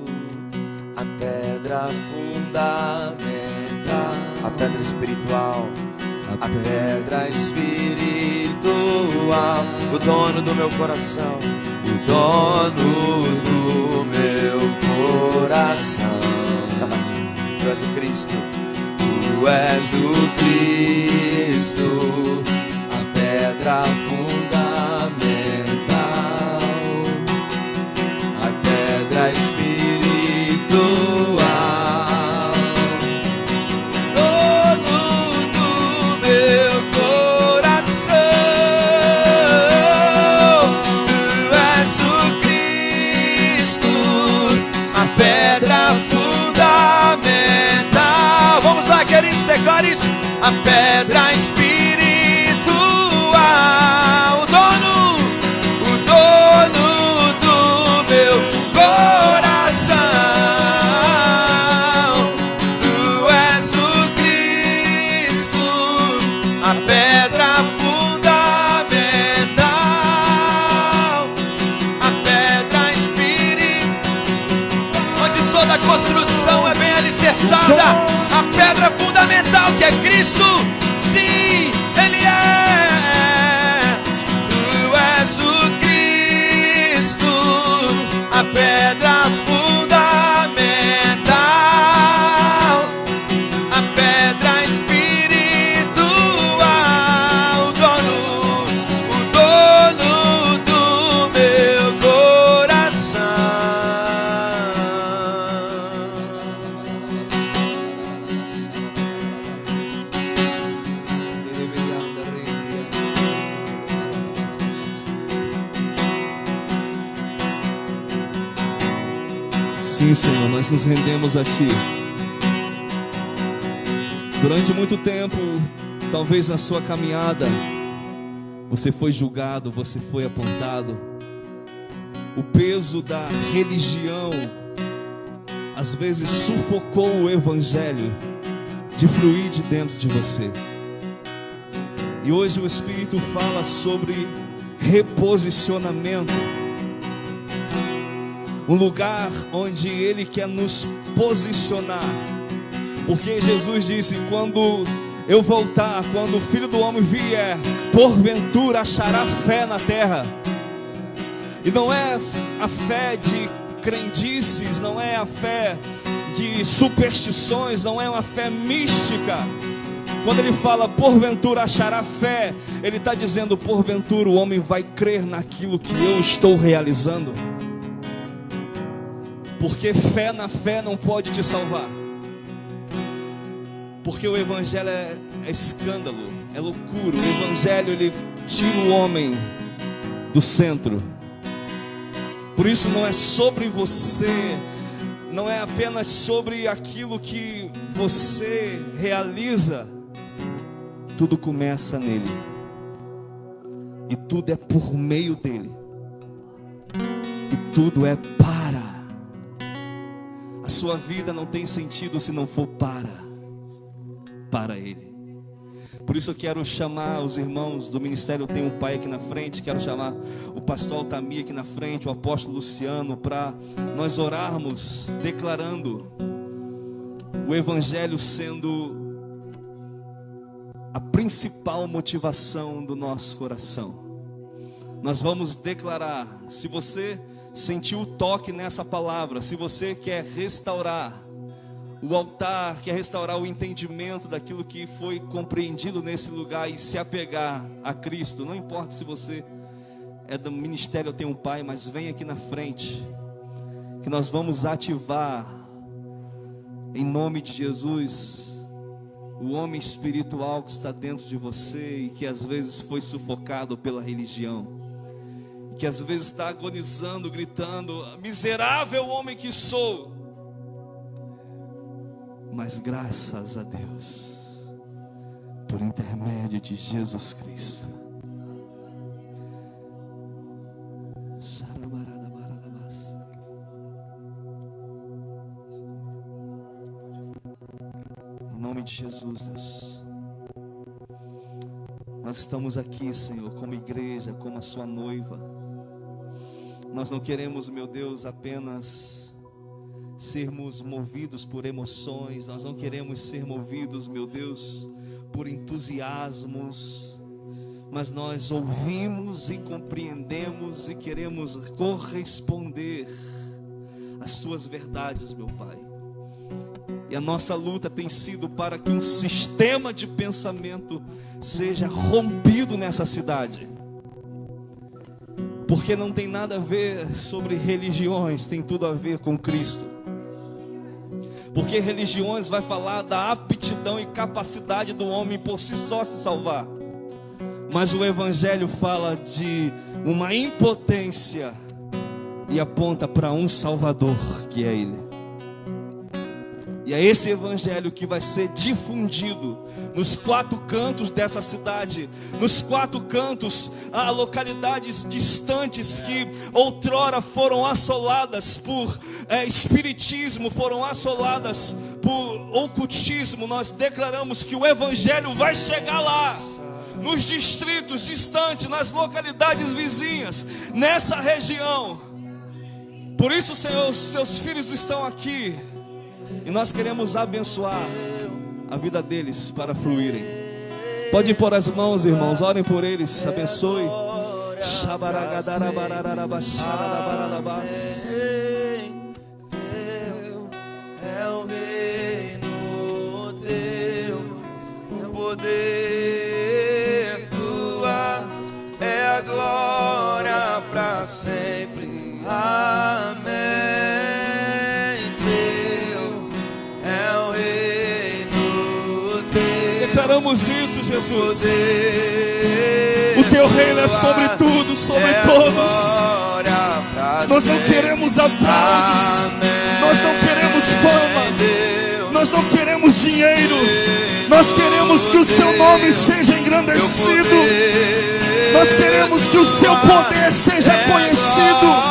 a pedra fundamental, a pedra espiritual, a pedra espiritual, o dono do meu coração, o dono do meu coração. Tu és o Cristo, tu és o Cristo, a pedra fundamental, a pedra espiritual, dono do meu coração. Tu és o Cristo, a pedra fundamental. Cristo, sim, Ele é. Tu és o Cristo, a pedra fundamental, a pedra espiritual, o dono do meu coração. Sim, Senhor, nós nos rendemos a Ti. Durante muito tempo, talvez na sua caminhada, você foi julgado, você foi apontado. O peso da religião às vezes sufocou o evangelho de fluir de dentro de você. E hoje o Espírito fala sobre reposicionamento. Um lugar onde Ele quer nos posicionar. Porque Jesus disse: quando eu voltar, quando o Filho do Homem vier, porventura achará fé na terra. E não é a fé de crendices, não é a fé de superstições, não é uma fé mística. Quando Ele fala porventura achará fé, Ele está dizendo: porventura o homem vai crer naquilo que eu estou realizando. Porque fé na fé não pode te salvar. Porque o evangelho é escândalo, é loucura. O evangelho, ele tira o homem do centro. Por isso não é sobre você, não é apenas sobre aquilo que você realiza. Tudo começa nele. E tudo é por meio dele. E tudo é para. A sua vida não tem sentido se não for para Ele. Por isso eu quero chamar os irmãos do ministério. Eu tenho um pai aqui na frente. Quero chamar o pastor Altamir aqui na frente, o apóstolo Luciano, para nós orarmos, declarando o evangelho sendo a principal motivação do nosso coração. Nós vamos declarar. Se você sentiu o toque nessa palavra, se você quer restaurar o altar, quer restaurar o entendimento daquilo que foi compreendido nesse lugar e se apegar a Cristo, não importa se você é do ministério ou tem um pai, mas vem aqui na frente, que nós vamos ativar, em nome de Jesus, o homem espiritual que está dentro de você e que às vezes foi sufocado pela religião, que às vezes está agonizando, gritando: miserável homem que sou. Mas graças a Deus, por intermédio de Jesus Cristo, em nome de Jesus, Deus, nós estamos aqui, Senhor, como igreja, como a sua noiva. Nós não queremos, meu Deus, apenas sermos movidos por emoções. Nós não queremos ser movidos, meu Deus, por entusiasmos. Mas nós ouvimos e compreendemos e queremos corresponder às tuas verdades, meu Pai. E a nossa luta tem sido para que um sistema de pensamento seja rompido nessa cidade. Porque não tem nada a ver sobre religiões, tem tudo a ver com Cristo. Porque religiões vai falar da aptidão e capacidade do homem por si só se salvar. Mas o evangelho fala de uma impotência e aponta para um Salvador, que é Ele. E é esse evangelho que vai ser difundido nos 4 cantos dessa cidade, nos 4 cantos, há localidades distantes que outrora foram assoladas por espiritismo, foram assoladas por ocultismo. Nós declaramos que o evangelho vai chegar lá, nos distritos distantes, nas localidades vizinhas, nessa região. Por isso, Senhor, os teus filhos estão aqui. E nós queremos abençoar a vida deles para fluírem. Pode pôr as mãos, irmãos, orem por eles, abençoe. É o reino teu, o poder tua, é a glória para sempre. Amém. Teu é o reino teu. Declaramos isso, Jesus. O teu reino é sobre tudo, sobre todos. Nós não queremos aplausos, nós não queremos fama, nós não queremos dinheiro, nós queremos que o seu nome seja engrandecido, nós queremos que o seu poder seja conhecido.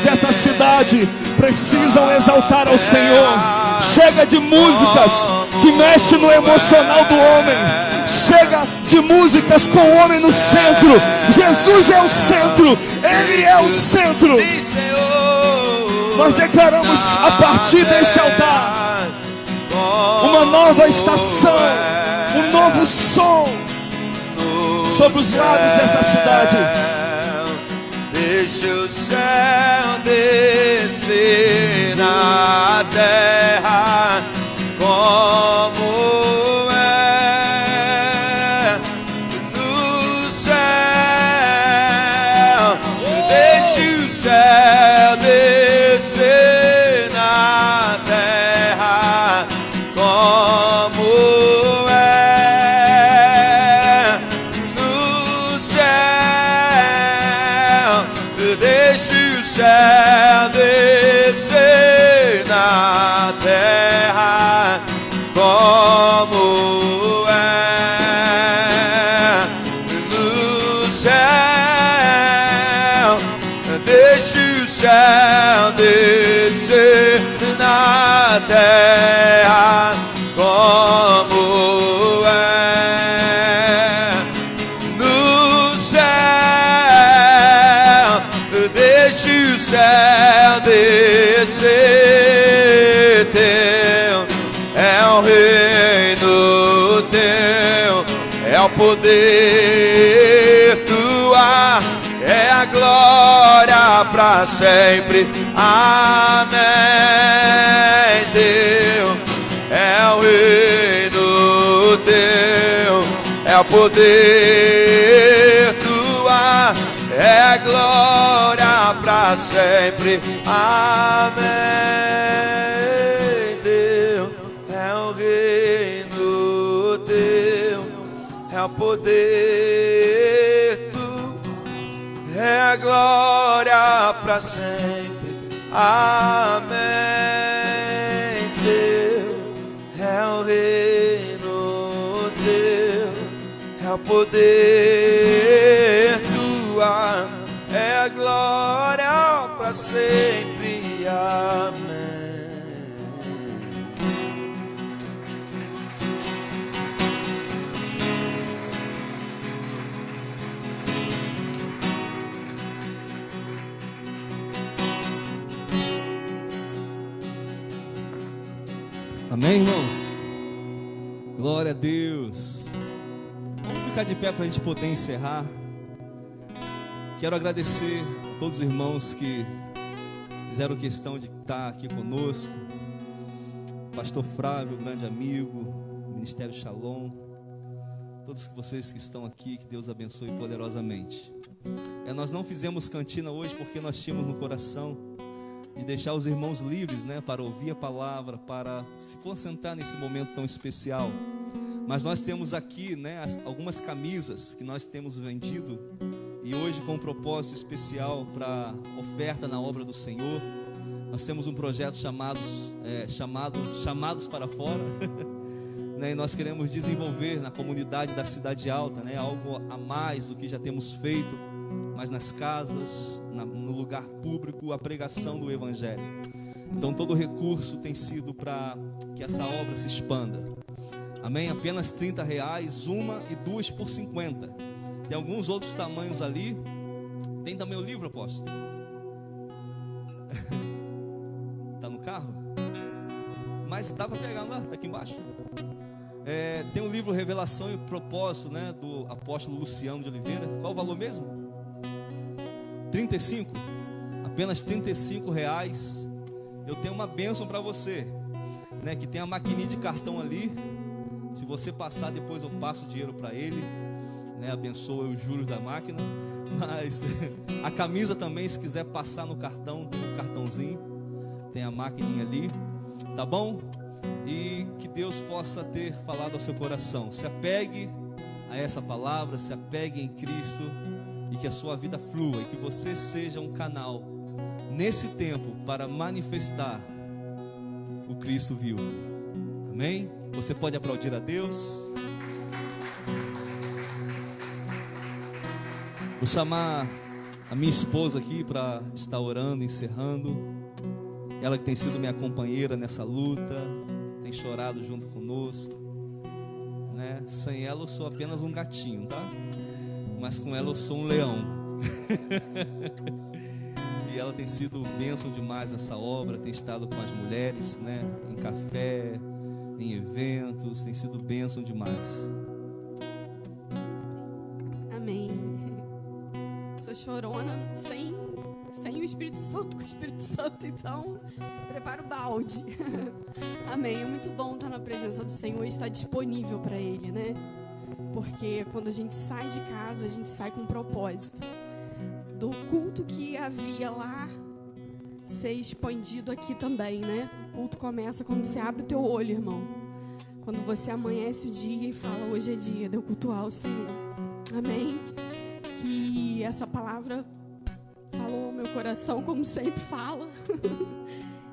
Dessa cidade precisam exaltar ao Senhor. Chega de músicas que mexem no emocional do homem. Chega de músicas com o homem no centro. Jesus é o centro, Ele é o centro. Nós declaramos a partir desse altar uma nova estação, um novo som sobre os lábios dessa cidade. Deixa o céu descer na terra como é no céu. Deixa o céu descer na terra como é no céu. Deixa o céu descer na terra como é no céu. Deixa o céu descer na terra como é no céu. Deixa o céu descer. Teu é o reino, teu é o poder, tua é a glória para sempre. Amém. Teu é o reino, teu é o poder, tua é a glória para sempre. Amém. Teu é o reino, teu é o poder, tu é a glória para sempre. Amém. Teu é o reino, teu é o poder, tua é a glória para sempre. Amém. Amém, irmãos? Glória a Deus. Vamos ficar de pé para a gente poder encerrar. Quero agradecer a todos os irmãos que fizeram questão de estar aqui conosco. Pastor Flávio, grande amigo, Ministério Shalom, todos vocês que estão aqui, que Deus abençoe poderosamente. Nós não fizemos cantina hoje porque nós tínhamos no coração de deixar os irmãos livres, para ouvir a palavra, para se concentrar nesse momento tão especial. Mas nós temos aqui, algumas camisas que nós temos vendido, e hoje com um propósito especial para oferta na obra do Senhor. Nós temos um projeto chamado Chamados para Fora, né? E nós queremos desenvolver na comunidade da Cidade Alta, né? Algo a mais do que já temos feito, mas nas casas, no lugar público, a pregação do Evangelho. Então todo o recurso tem sido para que essa obra se expanda. Amém? Apenas R$30, uma e duas por 50. Tem alguns outros tamanhos ali. Tem também o livro, apóstolo. Tá no carro? Mas dá para pegar lá, tá aqui embaixo. Tem o livro Revelação e Propósito, né, do apóstolo Luciano de Oliveira. Qual o valor mesmo? 35. Apenas R$35. Eu tenho uma bênção para você, né, que tem a maquininha de cartão ali. Se você passar, depois eu passo o dinheiro para ele, né, abençoa os juros da máquina. Mas a camisa também, se quiser passar no cartão, tem um cartãozinho, tem a maquininha ali, tá bom? E que Deus possa ter falado ao seu coração. Se apegue a essa palavra, se apegue em Cristo, e que a sua vida flua, e que você seja um canal nesse tempo para manifestar o Cristo vivo. Amém? Você pode aplaudir a Deus. Vou chamar a minha esposa aqui para estar orando, encerrando. Ela que tem sido minha companheira nessa luta, tem chorado junto conosco, né? Sem ela eu sou apenas um gatinho, tá? Mas com ela eu sou um leão. E ela tem sido bênção demais nessa obra, tem estado com as mulheres, né? Em café, em eventos, tem sido bênção demais. Amém. Sou chorona sem o Espírito Santo, com o Espírito Santo, então prepara o balde. Amém. É muito bom estar na presença do Senhor e estar disponível para Ele, né? Porque quando a gente sai de casa, a gente sai com um propósito. Do culto que havia lá ser expandido aqui também, né? O culto começa quando você abre o teu olho, irmão. Quando você amanhece o dia e fala, hoje é dia de eu cultuar o Senhor. Amém? Que essa palavra falou ao meu coração, como sempre fala.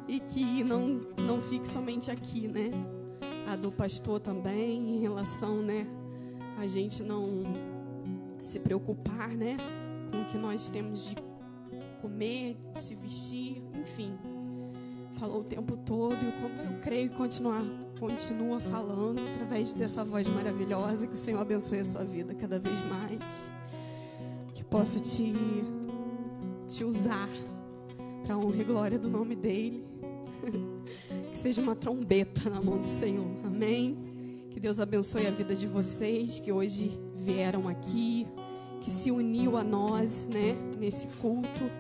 E que não fique somente aqui, né? A do pastor também, em relação, né? A gente não se preocupar, né? Com o que nós temos de comer, de se vestir, enfim. Falou o tempo todo e eu creio que continua falando através dessa voz maravilhosa. Que o Senhor abençoe a sua vida cada vez mais. Que possa te usar para a honra e glória do nome dEle. Que seja uma trombeta na mão do Senhor. Amém? Que Deus abençoe a vida de vocês que hoje vieram aqui, que se uniu a nós, né, nesse culto.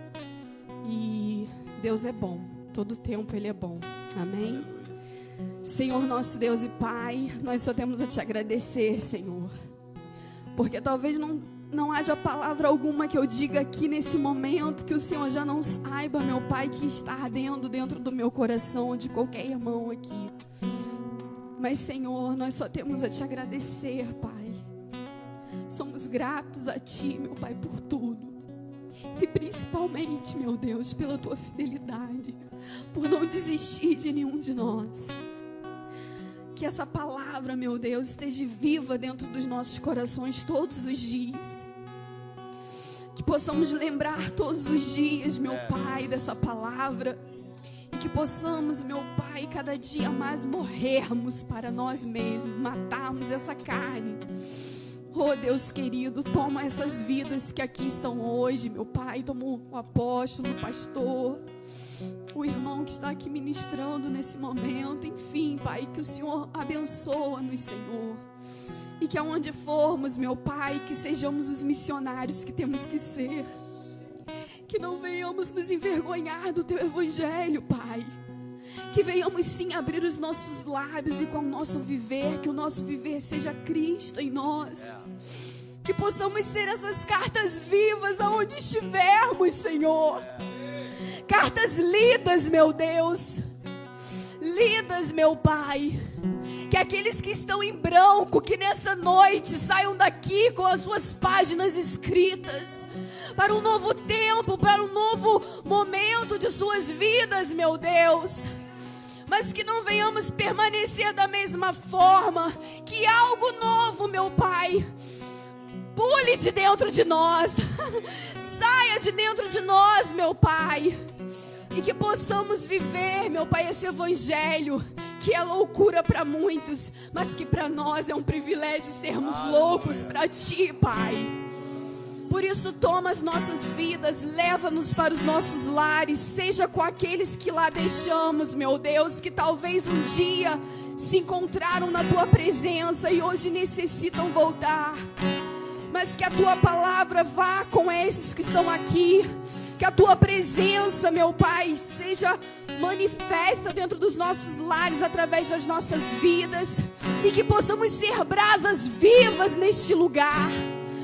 E Deus é bom, todo tempo Ele é bom. Amém? Senhor, nosso Deus e Pai, nós só temos a Te agradecer, Senhor, porque talvez não haja palavra alguma que eu diga aqui nesse momento que o Senhor já não saiba, meu Pai, que está ardendo dentro do meu coração, de qualquer irmão aqui. Mas, Senhor, nós só temos a Te agradecer, Pai. Somos gratos a Ti, meu Pai, por tudo. E principalmente, meu Deus, pela Tua fidelidade, por não desistir de nenhum de nós. Que essa palavra, meu Deus, esteja viva dentro dos nossos corações todos os dias. Que possamos lembrar todos os dias, meu Pai, dessa palavra. E que possamos, meu Pai, cada dia mais morrermos para nós mesmos, matarmos essa carne. Oh, Deus querido, toma essas vidas que aqui estão hoje, meu Pai. Toma o apóstolo, o pastor, o irmão que está aqui ministrando nesse momento. Enfim, Pai, que o Senhor abençoa-nos, Senhor. E que aonde formos, meu Pai, que sejamos os missionários que temos que ser. Que não venhamos nos envergonhar do Teu Evangelho, Pai. Que venhamos sim abrir os nossos lábios e com o nosso viver, que o nosso viver seja Cristo em nós. Que possamos ser essas cartas vivas aonde estivermos, Senhor. Cartas lidas, meu Deus. Lidas vidas, meu Pai. Que aqueles que estão em branco, que nessa noite saiam daqui com as suas páginas escritas para um novo tempo, para um novo momento de suas vidas, meu Deus. Mas que não venhamos permanecer da mesma forma, que algo novo, meu Pai, pule de dentro de nós, saia de dentro de nós, meu Pai, e que possamos viver, meu Pai, esse evangelho, que é loucura para muitos, mas que para nós é um privilégio sermos loucos para Ti, Pai. Por isso, toma as nossas vidas, leva-nos para os nossos lares, seja com aqueles que lá deixamos, meu Deus, que talvez um dia se encontraram na Tua presença e hoje necessitam voltar. Mas que a Tua palavra vá com esses que estão aqui, que a Tua presença, meu Pai, seja manifesta dentro dos nossos lares, através das nossas vidas, e que possamos ser brasas vivas neste lugar,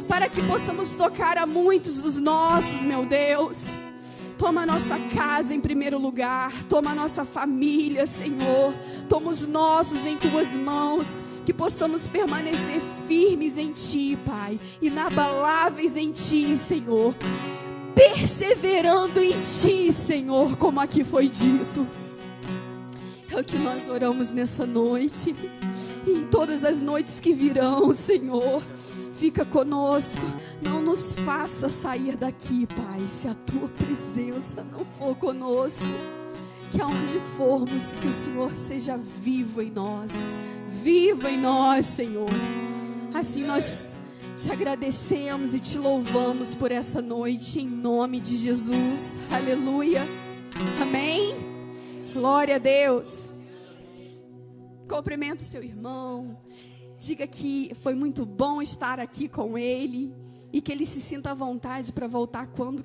para que possamos tocar a muitos dos nossos, meu Deus. Toma a nossa casa em primeiro lugar, toma a nossa família, Senhor, toma os nossos em Tuas mãos, que possamos permanecer firmes em Ti, Pai, inabaláveis em Ti, Senhor, perseverando em Ti, Senhor, como aqui foi dito. É o que nós oramos nessa noite e em todas as noites que virão, Senhor. Fica conosco, não nos faça sair daqui, Pai, se a Tua presença não for conosco. Que aonde formos, que o Senhor seja vivo em nós, Senhor. Assim nós Te agradecemos e Te louvamos por essa noite, em nome de Jesus. Aleluia. Amém. Glória a Deus. Cumprimento o seu irmão. Diga que foi muito bom estar aqui com ele e que ele se sinta à vontade para voltar quando